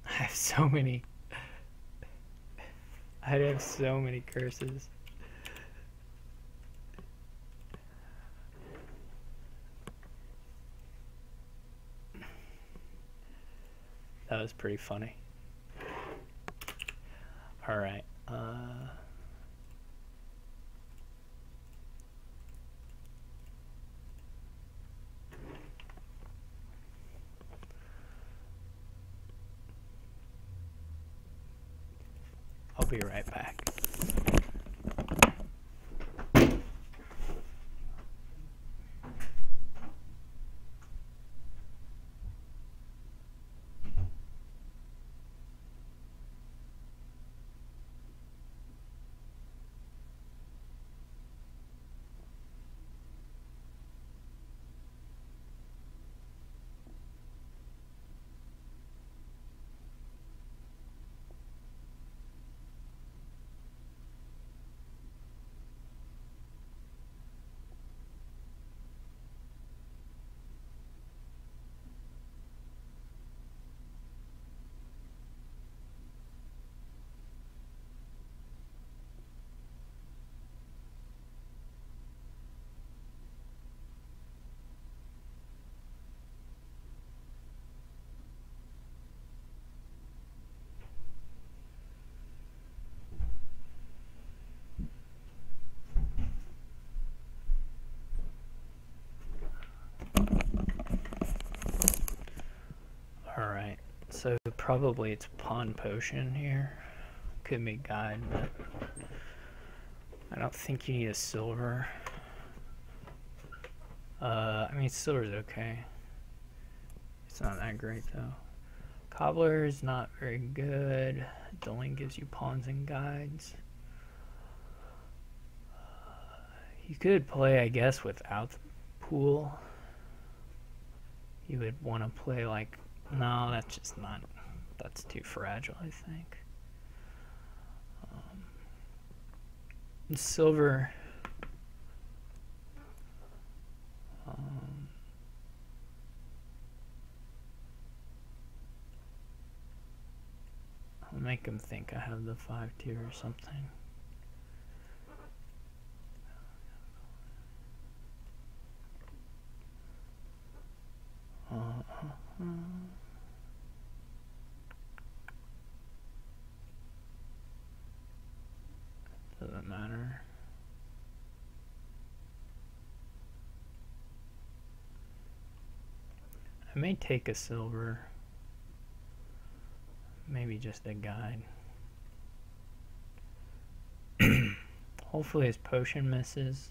I have so many. I have so many curses. That was pretty funny. All right. I'll be right back. Alright, so probably it's pawn potion here. Could be guide, but I don't think you need a silver. I mean, silver's okay. It's not that great though. Cobbler is not very good. It only gives you pawns and guides. You could play, I guess, without the pool. You would want to play like... No, that's just not... That's too fragile, I think. Silver... I'll make him think I have the 5 tier or something. Doesn't matter. I may take a silver. Maybe just a guide. Hopefully his potion misses.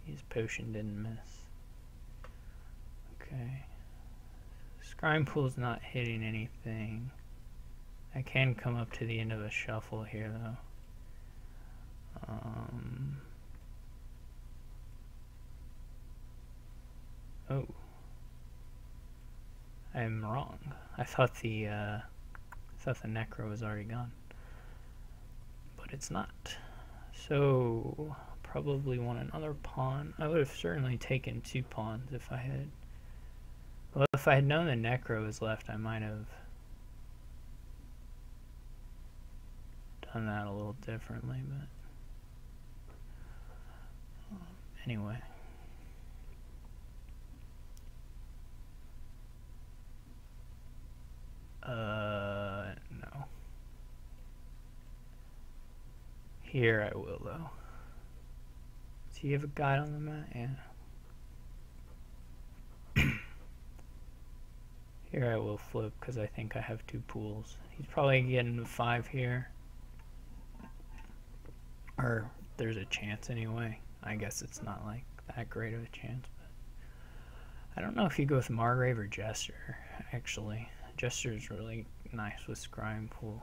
His potion didn't miss. Okay. Scrying pool's not hitting anything. I can come up to the end of a shuffle here though. Oh. I'm wrong. I thought the necro was already gone. But it's not. So probably want another pawn. I would have certainly taken 2 pawns if I had. Well, if I had known the necro was left, I might have done that a little differently, but anyway. No. Here I will, though. Do you have a guide on the mat? Yeah. Here I will flip, because I think I have 2 pools. He's probably getting a 5 here. Or, there's a chance anyway. I guess it's not like that great of a chance, but I don't know if you go with Margrave or Jester, actually. Jester is really nice with scrying pool.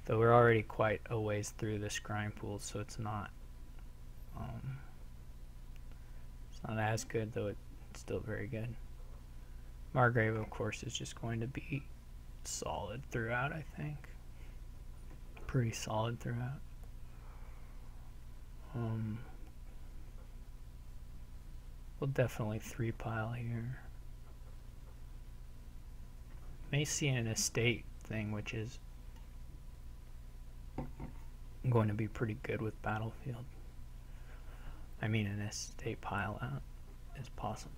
Though we're already quite a ways through the scrying pool, so it's not as good, though it's still very good. Margrave, of course, is just going to be solid throughout, I think. Pretty solid throughout. We'll definitely 3-pile here. May see an estate thing, which is going to be pretty good with Battlefield. I mean, an estate pile out is possible.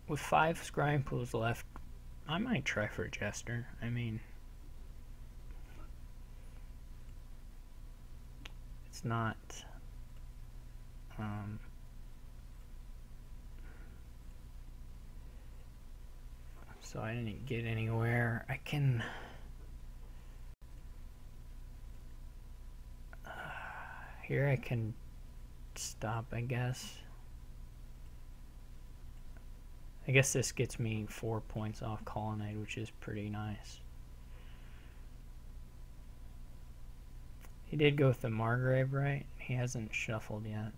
With 5 scrying pools left, I might try for Jester. I mean, it's not so I didn't get anywhere. I can here I can stop, I guess. I guess this gets me 4 points off Colonnade, which is pretty nice. He did go with the Margrave, right? He hasn't shuffled yet.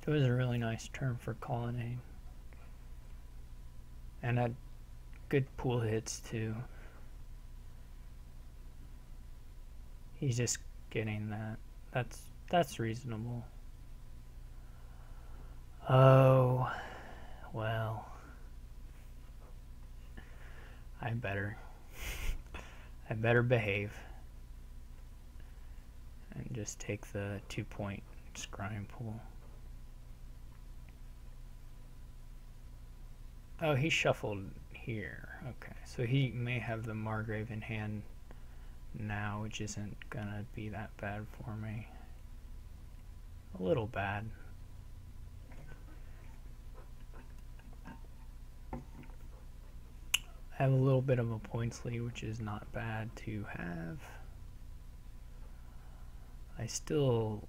It was a really nice turn for Colonnade. And had good pool hits too. He's just getting that. That's reasonable. Oh, well. I better behave and just take the 2-point scrying pool. Oh, he shuffled here. Okay, so he may have the Margrave in hand now, which isn't gonna be that bad for me. A little bad. I have a little bit of a points lead, which is not bad to have. I still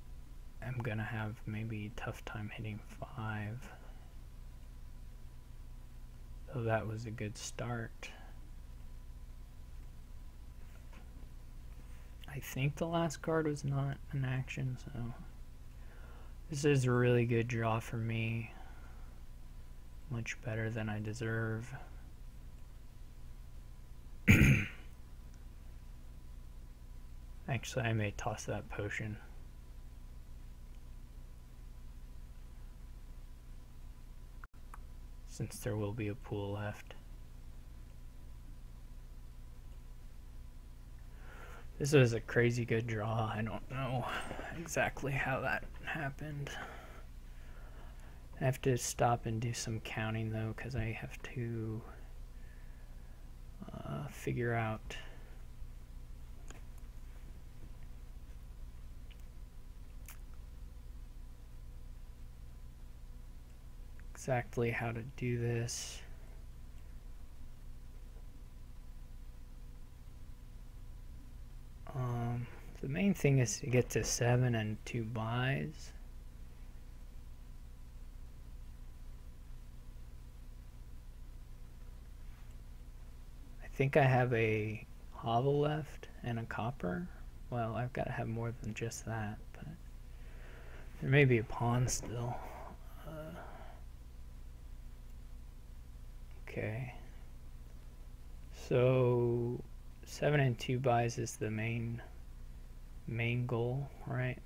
am gonna have maybe a tough time hitting 5. So that was a good start. I think the last card was not an action, so this is a really good draw for me. Much better than I deserve. Actually, I may toss that potion. Since there will be a pool left. This was a crazy good draw. I don't know exactly how that happened. I have to stop and do some counting though, because I have to figure out exactly how to do this. The main thing is to get to 7 and 2 buys. think I have a hovel left and a copper. Well, I've got to have more than just that, but there may be a pawn still. Okay. So 7 and 2 buys is the main goal, right?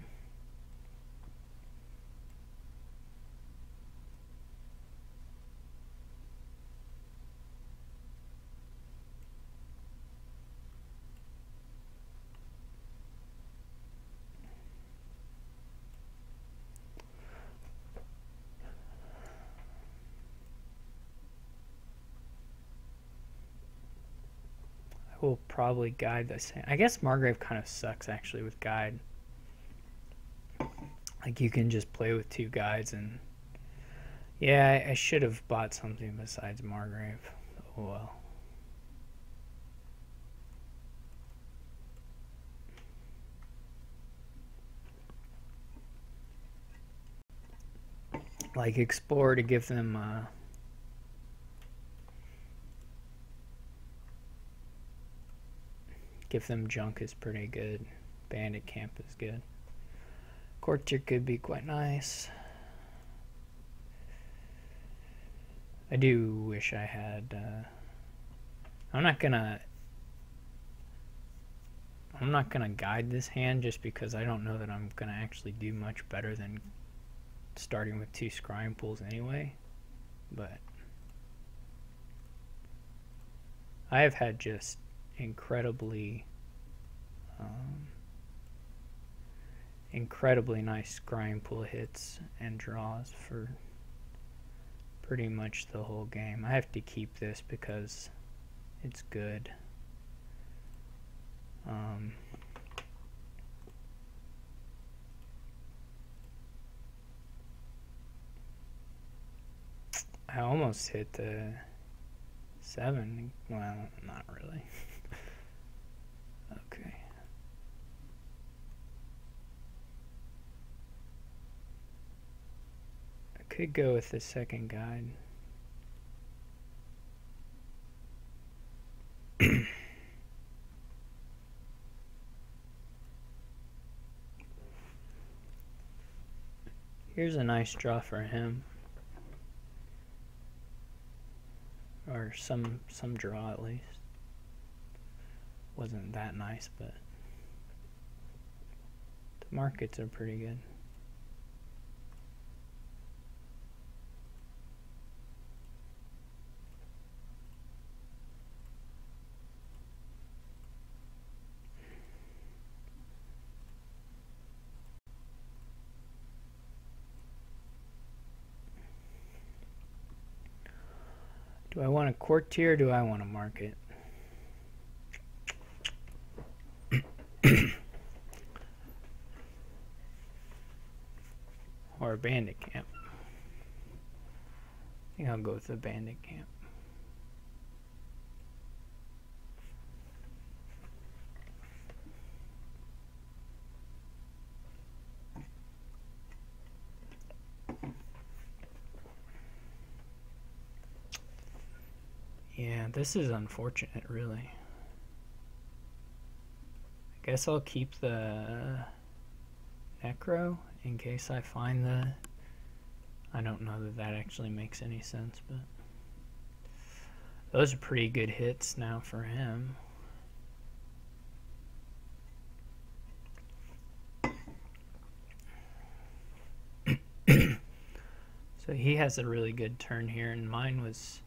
Will probably guide the same. I guess Margrave kind of sucks actually with guide. Like you can just play with 2 guides and yeah, I should have bought something besides Margrave. Oh well. Like Explore to give them junk is pretty good. Bandit Camp is good. Courtier could be quite nice. I do wish I had I'm not gonna guide this hand just because I don't know that I'm gonna actually do much better than starting with 2 scrying pools anyway, but I have had just incredibly nice scrying pool hits and draws for pretty much the whole game. I have to keep this because it's good. I almost hit the 7. Well, not really. Okay. I could go with the second guide. Here's a nice draw for him. Or some draw at least. Wasn't that nice, but the markets are pretty good. Do I want a courtier or do I want a market? Or a bandit camp? I think I'll go with the bandit camp. Yeah, this is unfortunate, really. I guess I'll keep the Necro in case I find the... I don't know that that actually makes any sense, but... Those are pretty good hits now for him. So he has a really good turn here, and mine was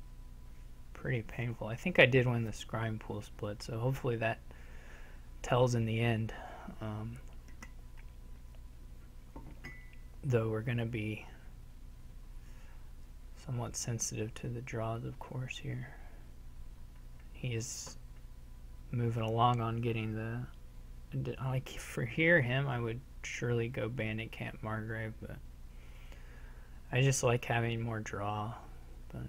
pretty painful. I think I did win the scrying pool split, so hopefully that tells in the end. Though we're going to be somewhat sensitive to the draws, of course, here. He is moving along on getting the... Like, for him, I would surely go Bandit Camp Margrave, but I just like having more draw, but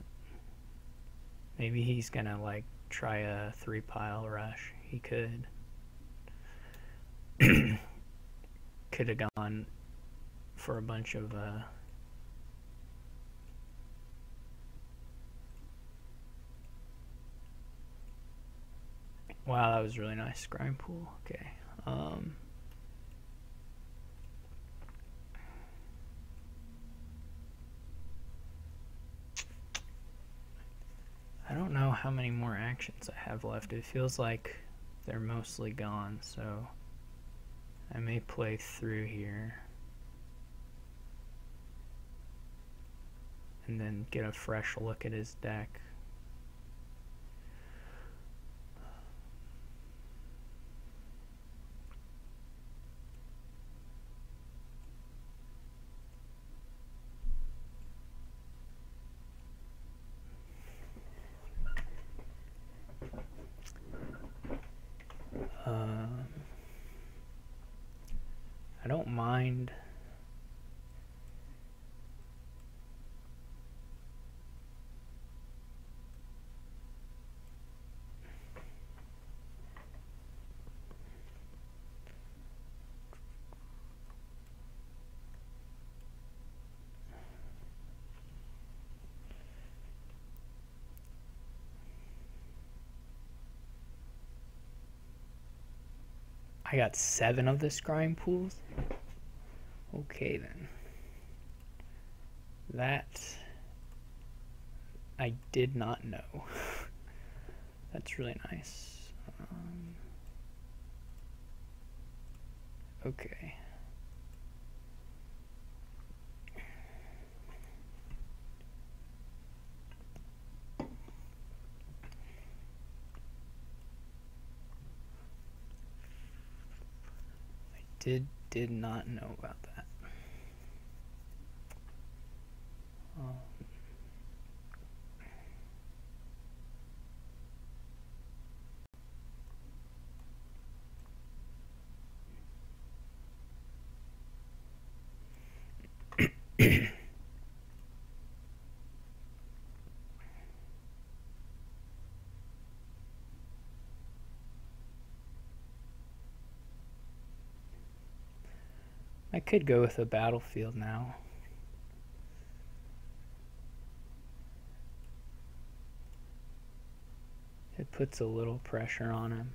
maybe he's gonna like try a 3-pile rush. He could. Could have gone for a bunch of Wow, that was really nice grind pool. Okay. I don't know how many more actions I have left. It feels like they're mostly gone, so I may play through here and then get a fresh look at his deck. I don't mind. I got 7 of the scrying pools. Okay then. That I did not know. That's really nice. Okay. Did not know about that. I could go with a battlefield now. It puts a little pressure on him.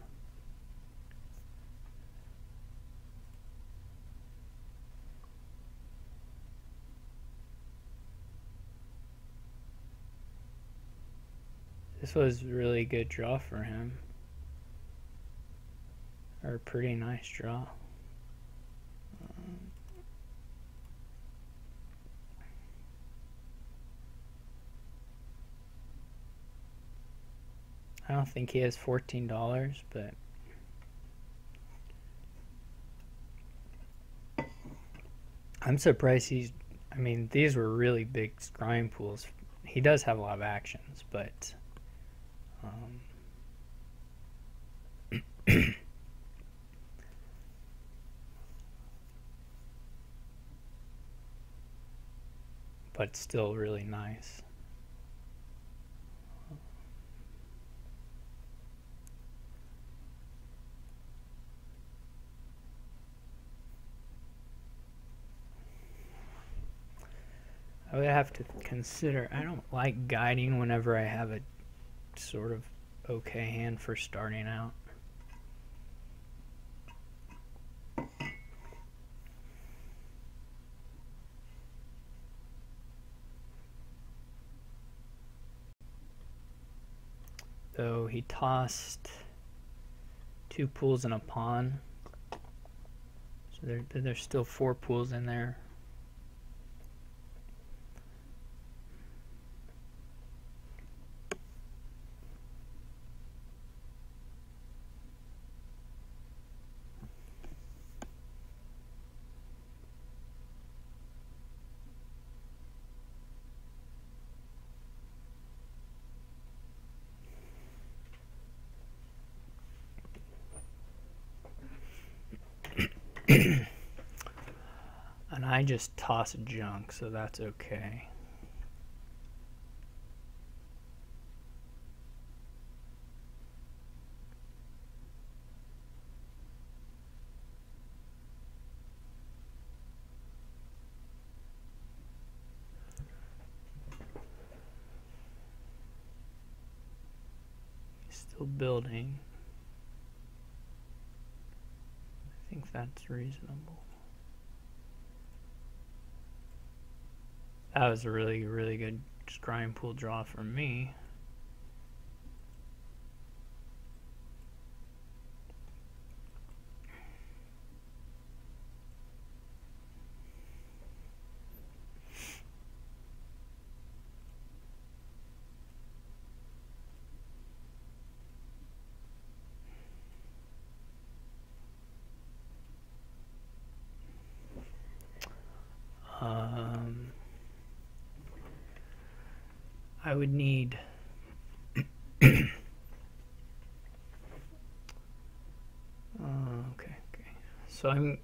This was a really good draw for him. Or a pretty nice draw. I don't think he has $14, but I'm surprised he's, I mean, these were really big scrying pools. He does have a lot of actions, but but still really nice. I would have to consider, I don't like guiding whenever I have a sort of okay hand for starting out. Though he tossed 2 pools and a pawn, so there's still 4 pools in there. And I just toss junk, so that's okay. Still building. that's reasonable. That was a really, really good scrying pool draw for me. I would need okay. So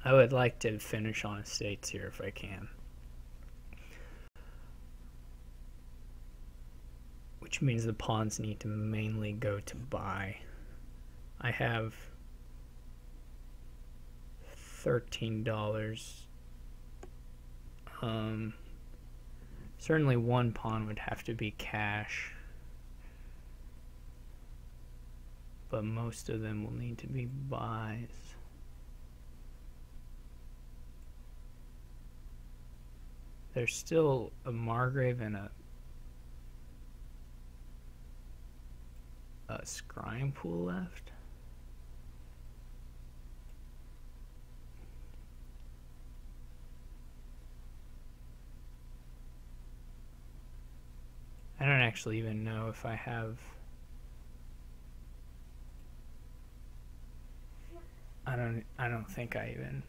I would like to finish on estates here if I can. Which means the pawns need to mainly go to buy. I have $13. Certainly one pawn would have to be cash, but most of them will need to be buys. There's still a Margrave and a scrying pool left. I don't actually even know if I have. I don't think I even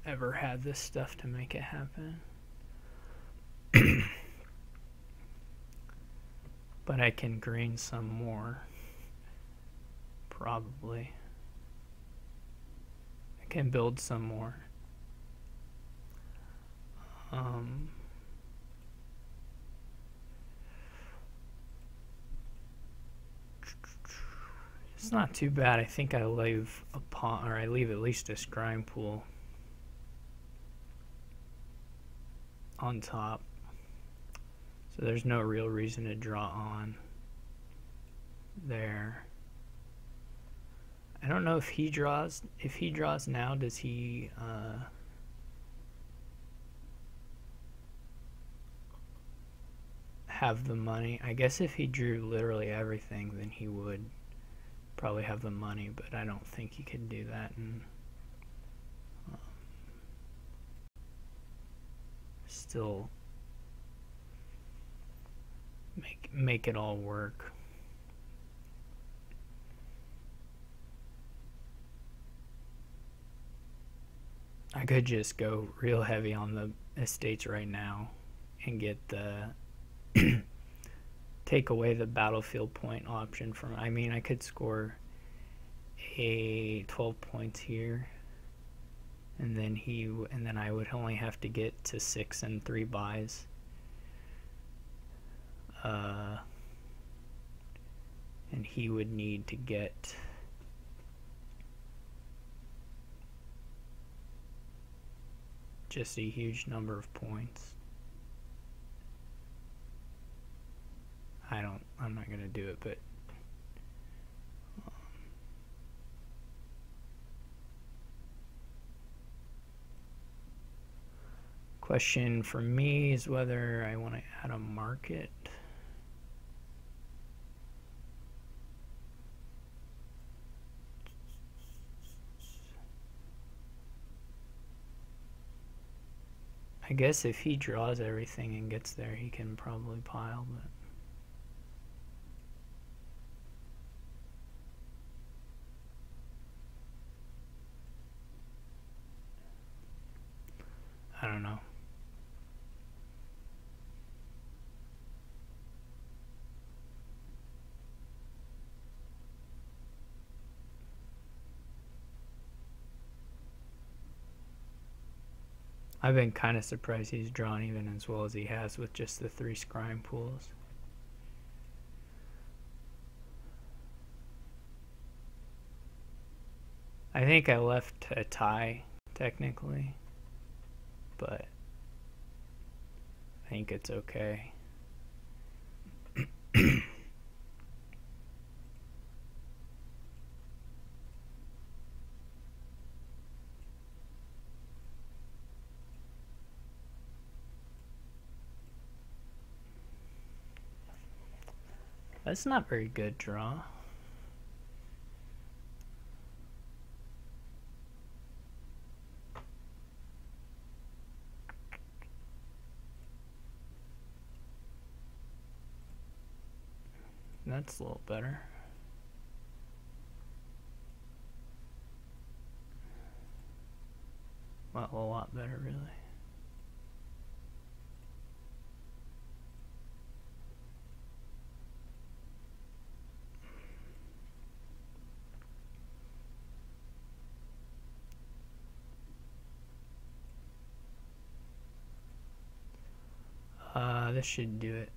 ever had this stuff to make it happen. But I can green some more. Probably. I can build some more. It's not too bad. I think I leave a pawn, or I leave at least a scrying pool on top. So there's no real reason to draw on there. I don't know if he draws. If he draws now, does he have the money? I guess if he drew literally everything, then he would probably have the money, but I don't think he could do that and still make it all work. I could just go real heavy on the estates right now and get the take away the battlefield point option from. I mean, I could score a 12 points here, and then I would only have to get to 6 and 3 buys. And he would need to get just a huge number of points. I'm not gonna do it, but question for me is whether I want to add a market. I guess if he draws everything and gets there, he can probably pile, but I don't know. I've been kind of surprised he's drawn even as well as he has with just the 3 scrying pools. I think I left a tie, technically, but I think it's okay. That's not very good draw. That's a little better. Well, a lot better, really. This should do it.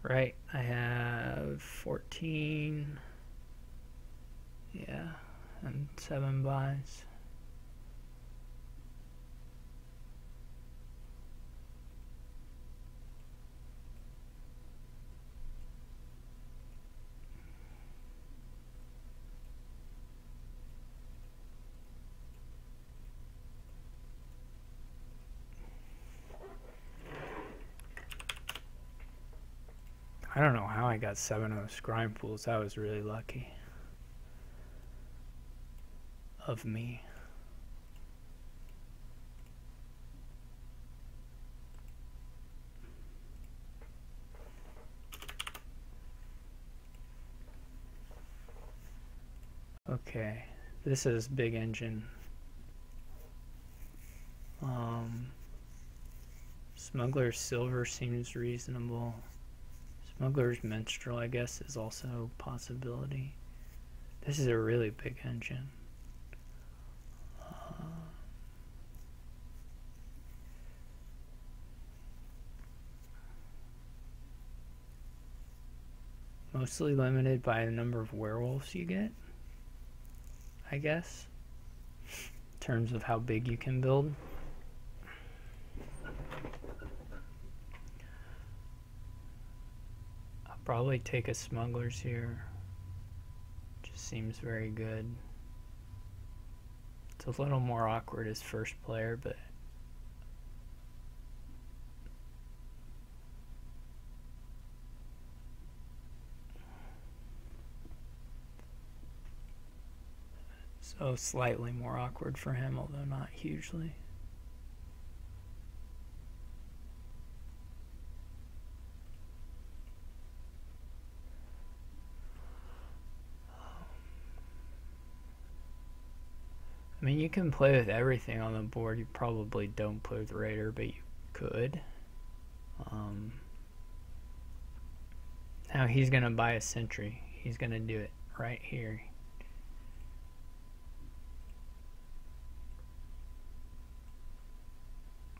Right, I have 14, yeah, and 7 buys. I don't know how I got 7 of those grind pools. That was really lucky of me. Okay, this is big engine. Smuggler's Silver seems reasonable. Smuggler's Minstrel, I guess, is also a possibility. This is a really big engine. Mostly limited by the number of werewolves you get, I guess, in terms of how big you can build. I'll probably take a Smuggler's here. Just seems very good. It's a little more awkward as first player, but so slightly more awkward for him, although not hugely. I mean, you can play with everything on the board. You probably don't play with Raider, but you could. Now he's going to buy a Sentry. He's going to do it right here.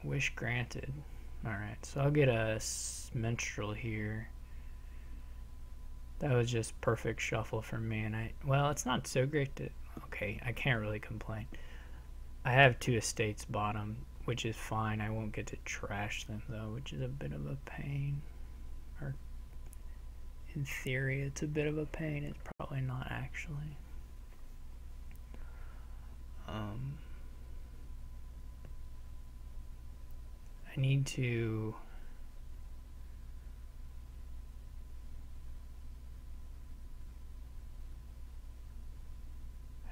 Wish granted. Alright, so I'll get a Minstrel here. That was just perfect shuffle for me, and well, it's not so great to... Okay, I can't really complain. I have 2 estates bottom, which is fine. I won't get to trash them, though, which is a bit of a pain. Or, in theory, it's a bit of a pain. It's probably not, actually. I need to...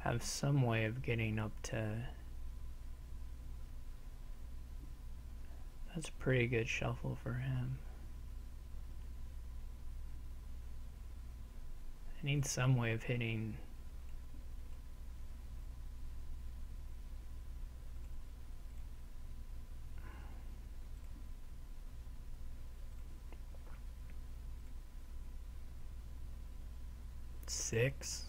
have some way of getting up to... That's a pretty good shuffle for him. I need some way of hitting... Six.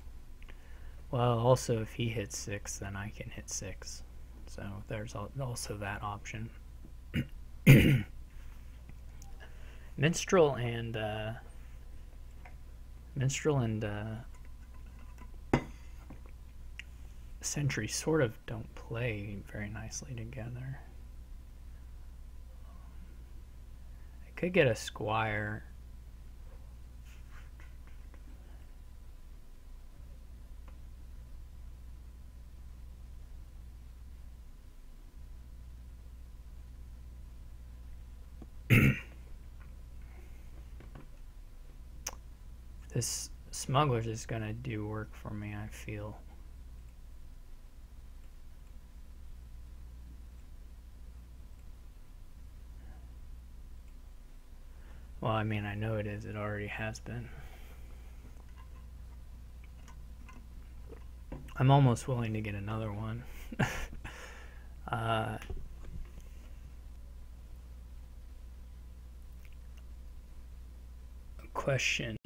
Well, also if he hits 6, then I can hit 6. So there's also that option. Minstrel and Sentry sort of don't play very nicely together. I could get a Squire. This smuggler's is gonna do work for me, I feel. Well, I mean, I know it is. It already has been. I'm almost willing to get another one. Question.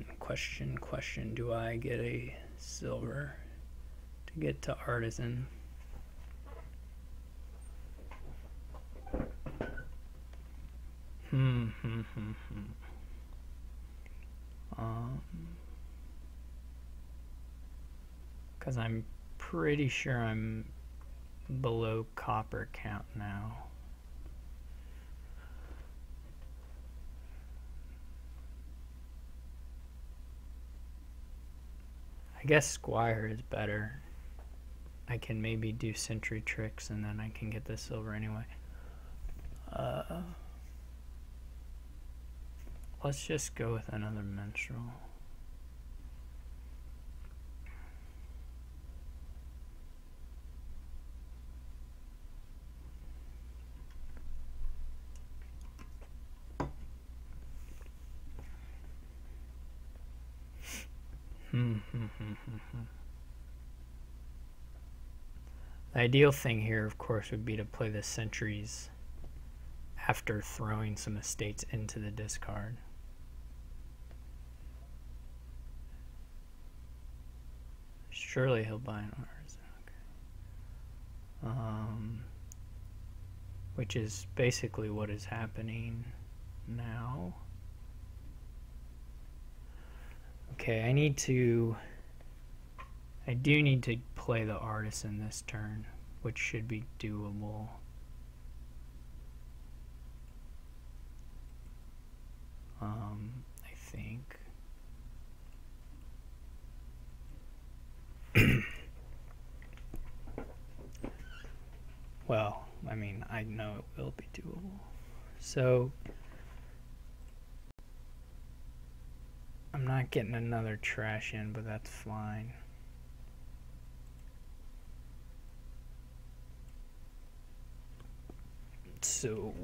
Do I get a silver to get to artisan? Because I'm pretty sure I'm below copper count now. I guess Squire is better. I can maybe do sentry tricks and then I can get the silver anyway. Let's just go with another minstrel. The ideal thing here, of course, would be to play the sentries after throwing some estates into the discard. Surely he'll buy an artisan. Okay. Which is basically what is happening now. Okay, I do need to play the artisan this turn, which should be doable. I think. Well, I mean, I know it will be doable. So, I'm not getting another trash in, but that's fine. So,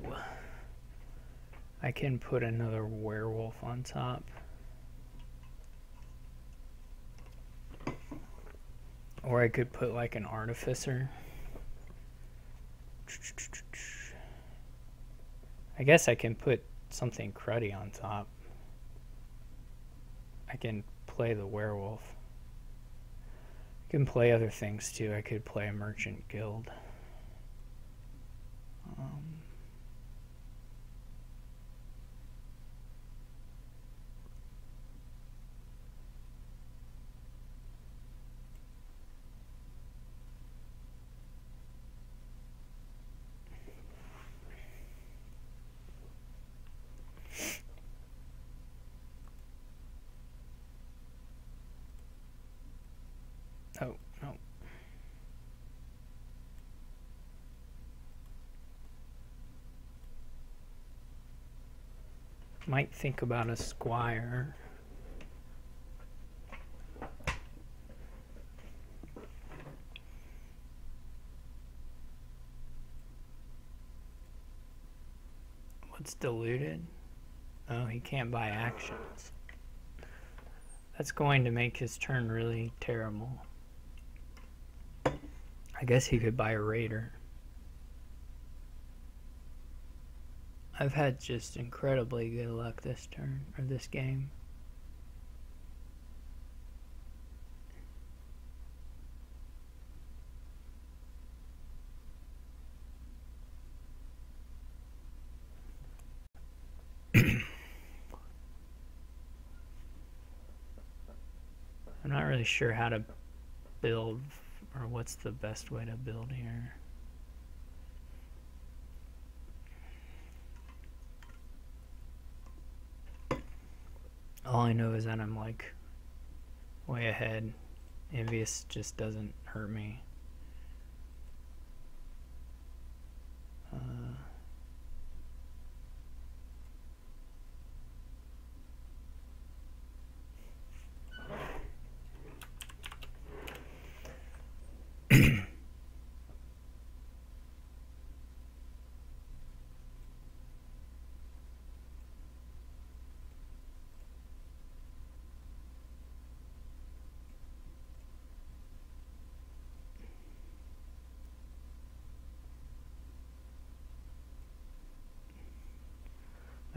I can put another werewolf on top. Or I could put like an artificer. I guess I can put something cruddy on top. I can play the werewolf. I can play other things too. I could play a merchant guild. Oh, no. Might think about a squire. What's diluted? Oh, he can't buy actions. That's going to make his turn really terrible. I guess he could buy a raider. I've had just incredibly good luck this turn, or this game. I'm not really sure how to build, or what's the best way to build here. All I know is that I'm like way ahead. Envious just doesn't hurt me.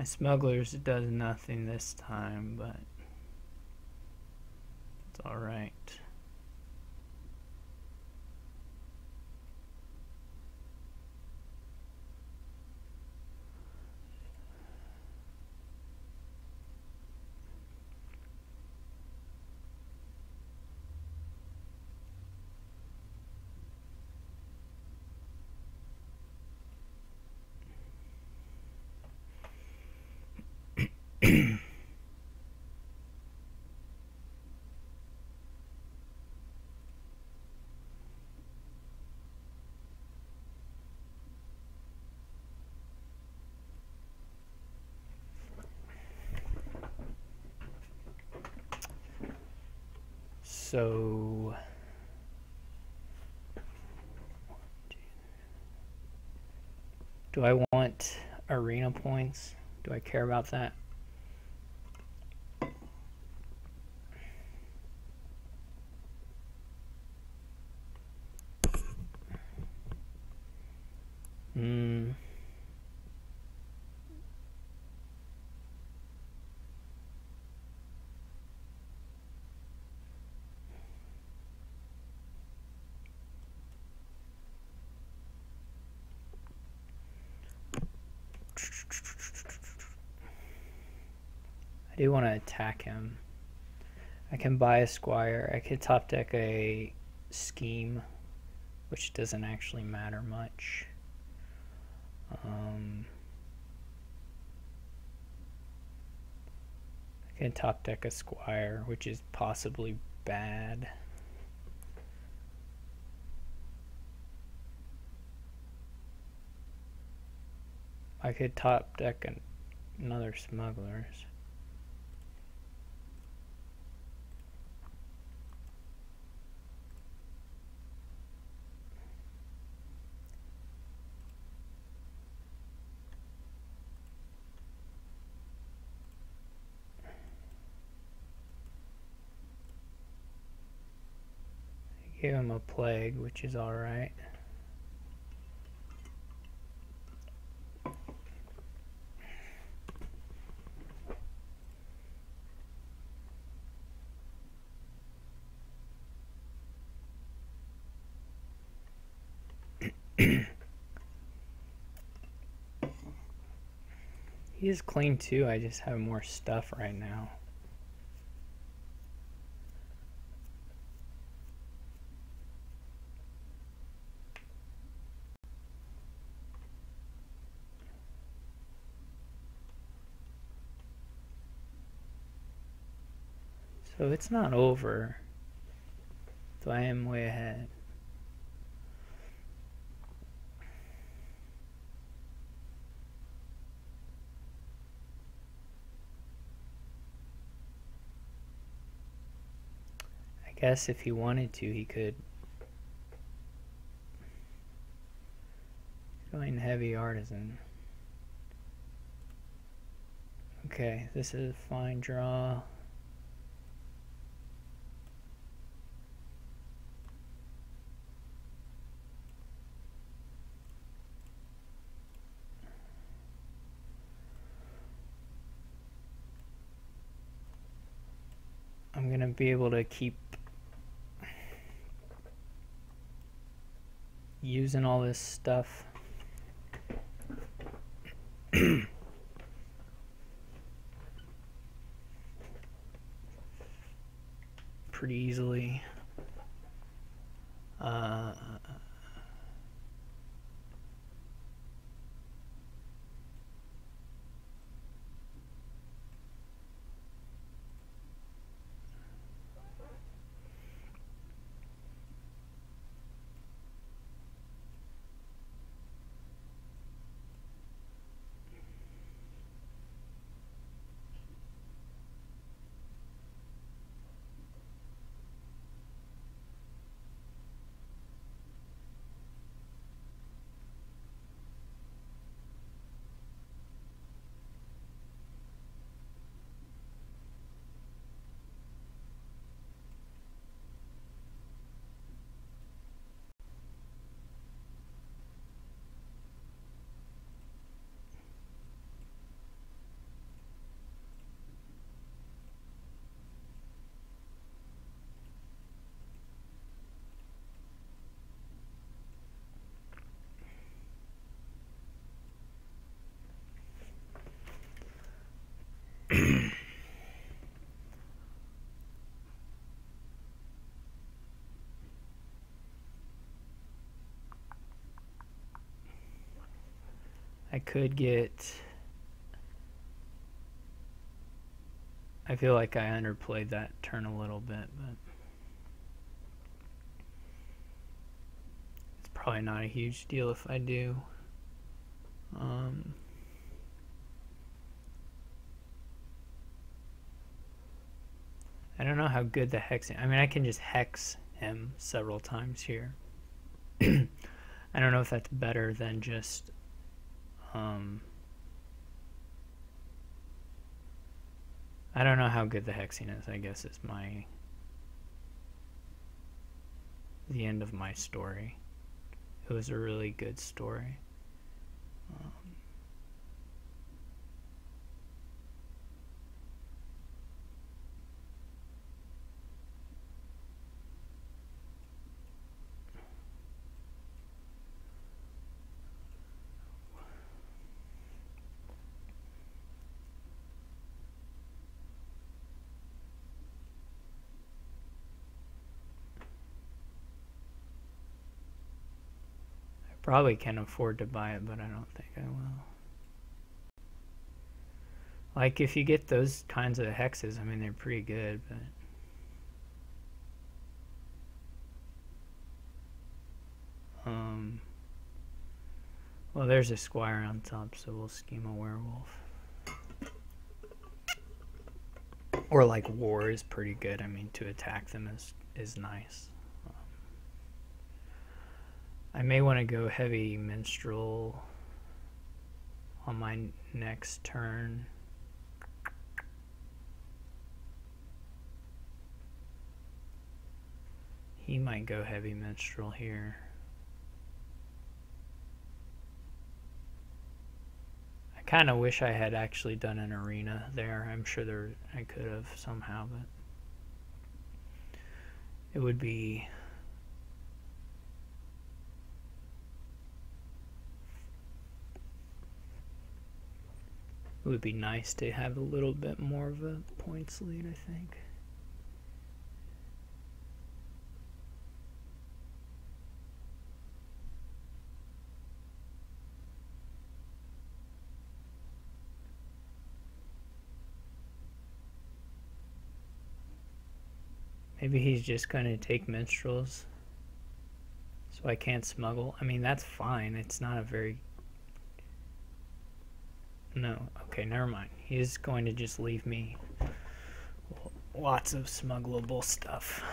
smugglers does nothing this time, but it's alright. So do I want arena points? Do I care about that? I do want to attack him. I can buy a squire. I could top deck a scheme, which doesn't actually matter much. I can top deck a squire, which is possibly bad. I could top deck another smugglers. Give him a plague, which is alright. He is clean too, I just have more stuff right now. So it's not over, so I am way ahead. I guess if he wanted to, he could join heavy artisan. Okay, this is a fine draw. I'm gonna be able to keep using all this stuff. Pretty easily. I could get... I feel like I underplayed that turn a little bit, but it's probably not a huge deal if I do. I don't know how good the hexing... I mean, I can just hex him several times here. I don't know if that's better than just... I don't know how good the hexing is, I guess is the end of my story. It was a really good story. Probably can afford to buy it, but I don't think I will. Like, if you get those kinds of hexes, I mean, they're pretty good, but... well, there's a squire on top, so we'll scheme a werewolf. Or, like, war is pretty good. I mean, to attack them is nice. I may want to go heavy minstrel on my next turn. He might go heavy minstrel here. I kind of wish I had actually done an arena there. I'm sure I could have somehow, but it would be... It would be nice to have a little bit more of a points lead, I think. Maybe he's just going to take minstrels, so I can't smuggle. I mean, that's fine. It's not a very... No, okay, never mind. He's going to just leave me lots of smuggleable stuff,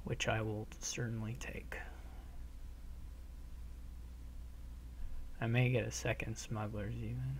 which I will certainly take. I may get a second smugglers even.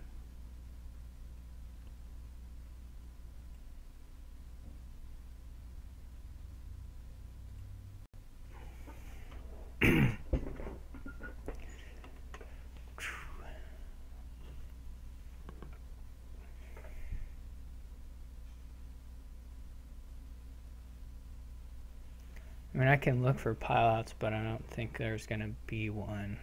I mean, I can look for pileouts, but I don't think there's going to be one.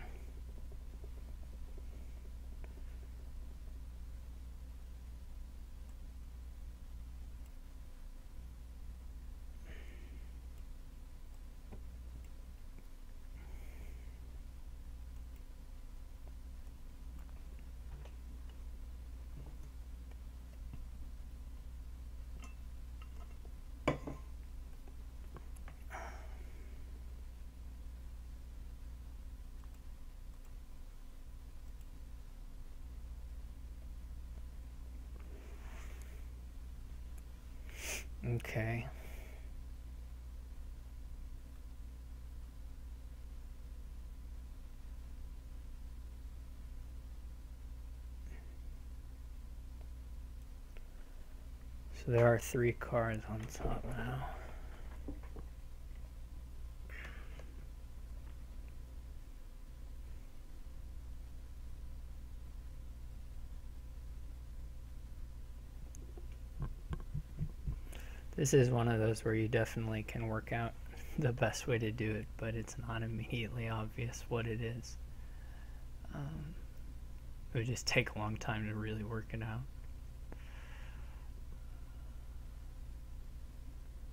Okay. So there are 3 cards on top now. This is one of those where you definitely can work out the best way to do it, but it's not immediately obvious what it is. It would just take a long time to really work it out.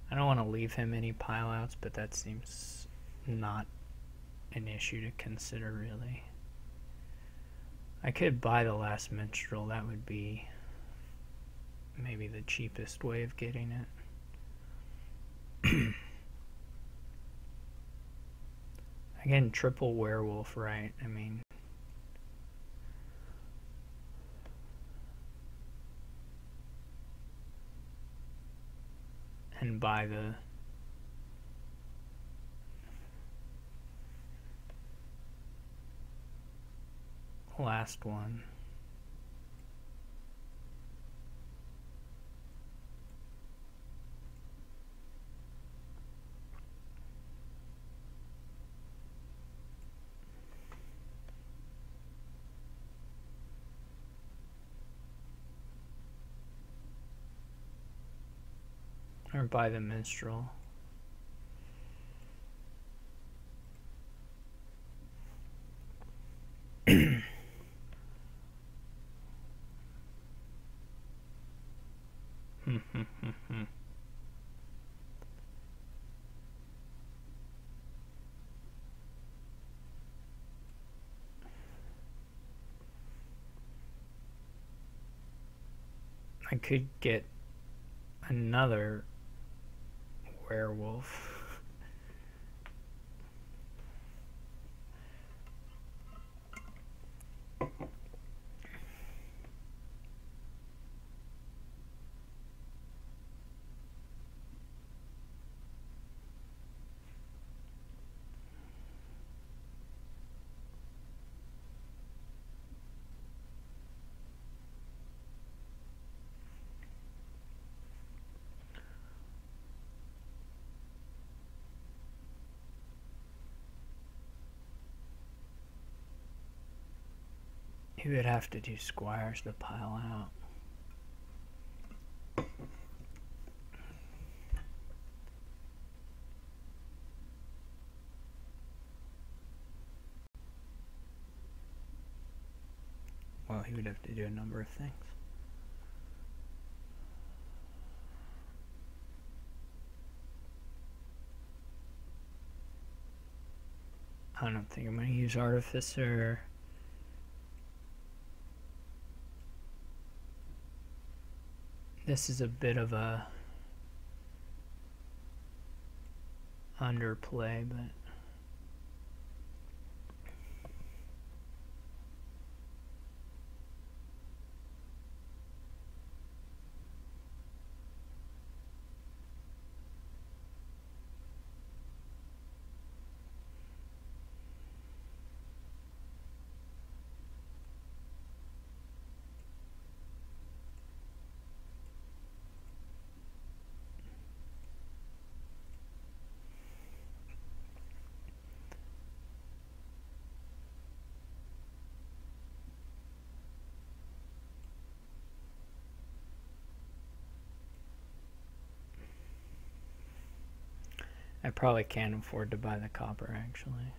I don't want to leave him any pileouts, but that seems not an issue to consider, really. I could buy the last minstrel. That would be maybe the cheapest way of getting it. Again, triple werewolf, right? I mean, and buy the last one. Or buy the minstrel. I could get another werewolf. He would have to do squires to pile out. Well, he would have to do a number of things. I don't think I'm going to use Artificer. This is a bit of a underplay, but I probably can't afford to buy the copper, actually.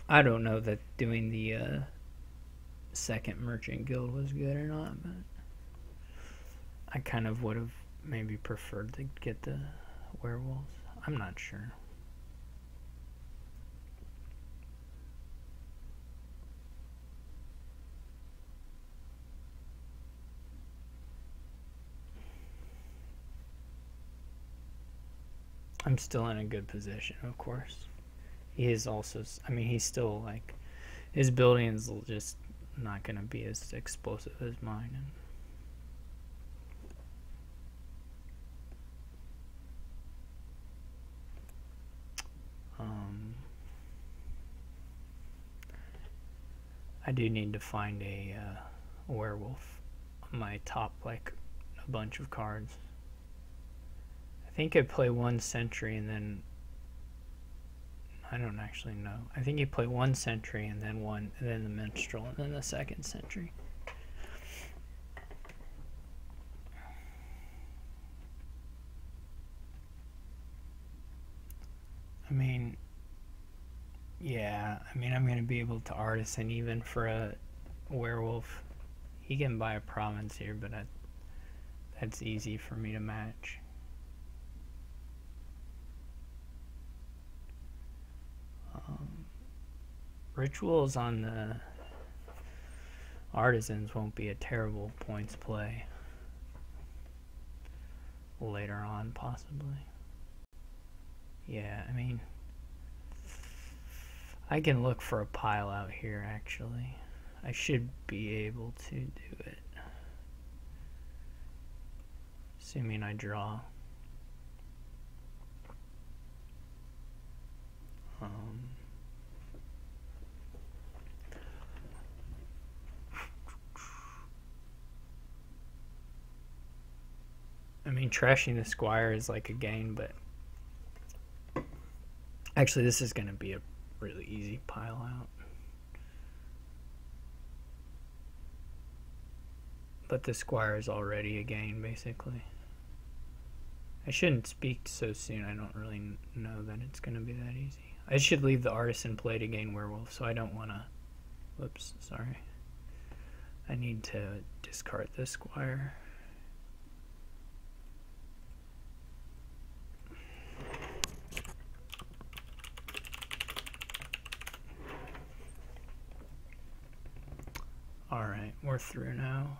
I don't know that doing the second merchant guild was good or not, but I kind of would have maybe preferred to get the werewolves. I'm not sure. I'm still in a good position, of course. He is also, I mean, he's still like, his building's just not going to be as explosive as mine. I do need to find a werewolf on my top, like a bunch of cards. I think I play one sentry and then I don't actually know. I think you play one sentry and then the minstrel and then the second sentry. I mean, yeah, I mean, I'm going to be able to artisan even for a werewolf. He can buy a province here, but that's easy for me to match. Rituals on the artisans won't be a terrible points play later on, possibly. Yeah, I mean, I can look for a pile out here, actually. I should be able to do it. Assuming I draw. I mean, trashing the squire is like a gain, but actually this is going to be a really easy pile out. But the squire is already a gain, basically. I shouldn't speak so soon. I don't really know that it's going to be that easy. I should leave the artisan play to gain werewolf, so I don't want to... Whoops, sorry. I need to discard this squire. Alright, we're through now.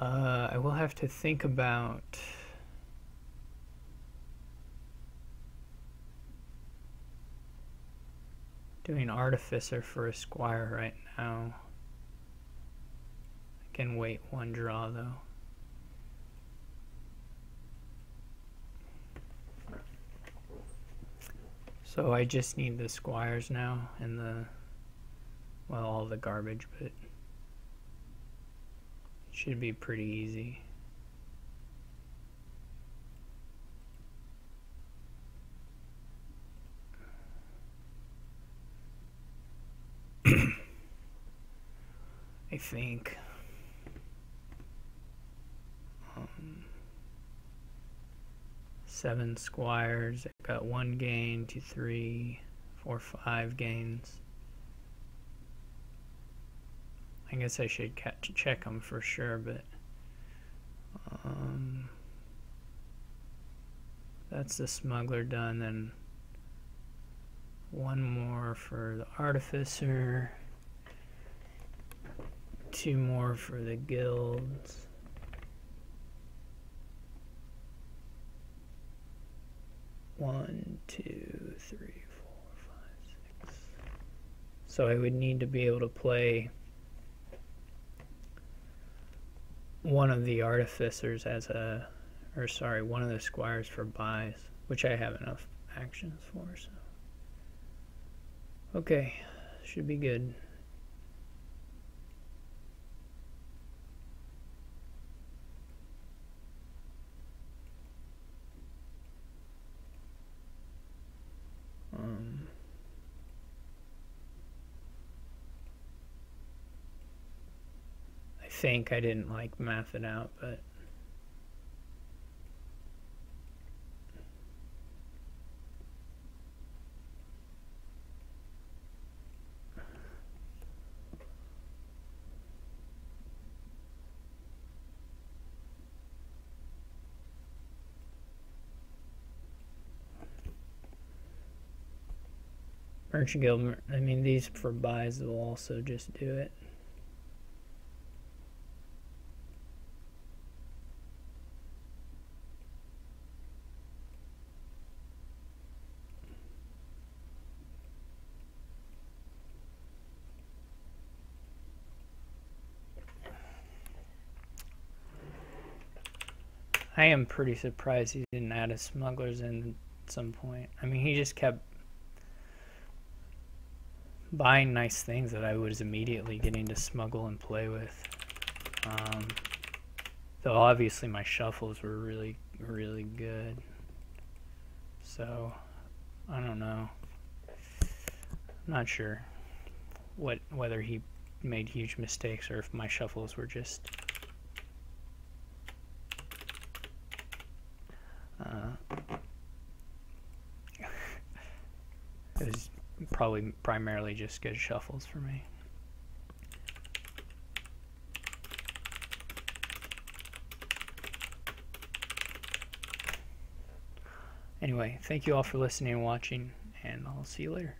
I will have to think about doing artificer for a squire right now. I can wait one draw though. So I just need the squires now and the, well, all the garbage, but it should be pretty easy. I think. 7 squires. I've got 1 gain, 2, 3, 4, 5 gains. I guess I should check them for sure, but that's the smuggler done. Then 1 more for the artificer, 2 more for the guilds. One, 2, 3, 4, 5, 6. So I would need to be able to play one of the artificers as a, or sorry, one of the squires for buys, which I have enough actions for, so. Okay, should be good. I think I didn't like math it out, but Merchant Guild, I mean, these for buys will also just do it. I am pretty surprised he didn't add a smugglers in at some point. I mean, he just kept buying nice things that I was immediately getting to smuggle and play with. Though obviously my shuffles were really, really good. So, I don't know. I'm not sure whether he made huge mistakes or if my shuffles were just it was probably primarily just good shuffles for me. Anyway, thank you all for listening and watching, and I'll see you later.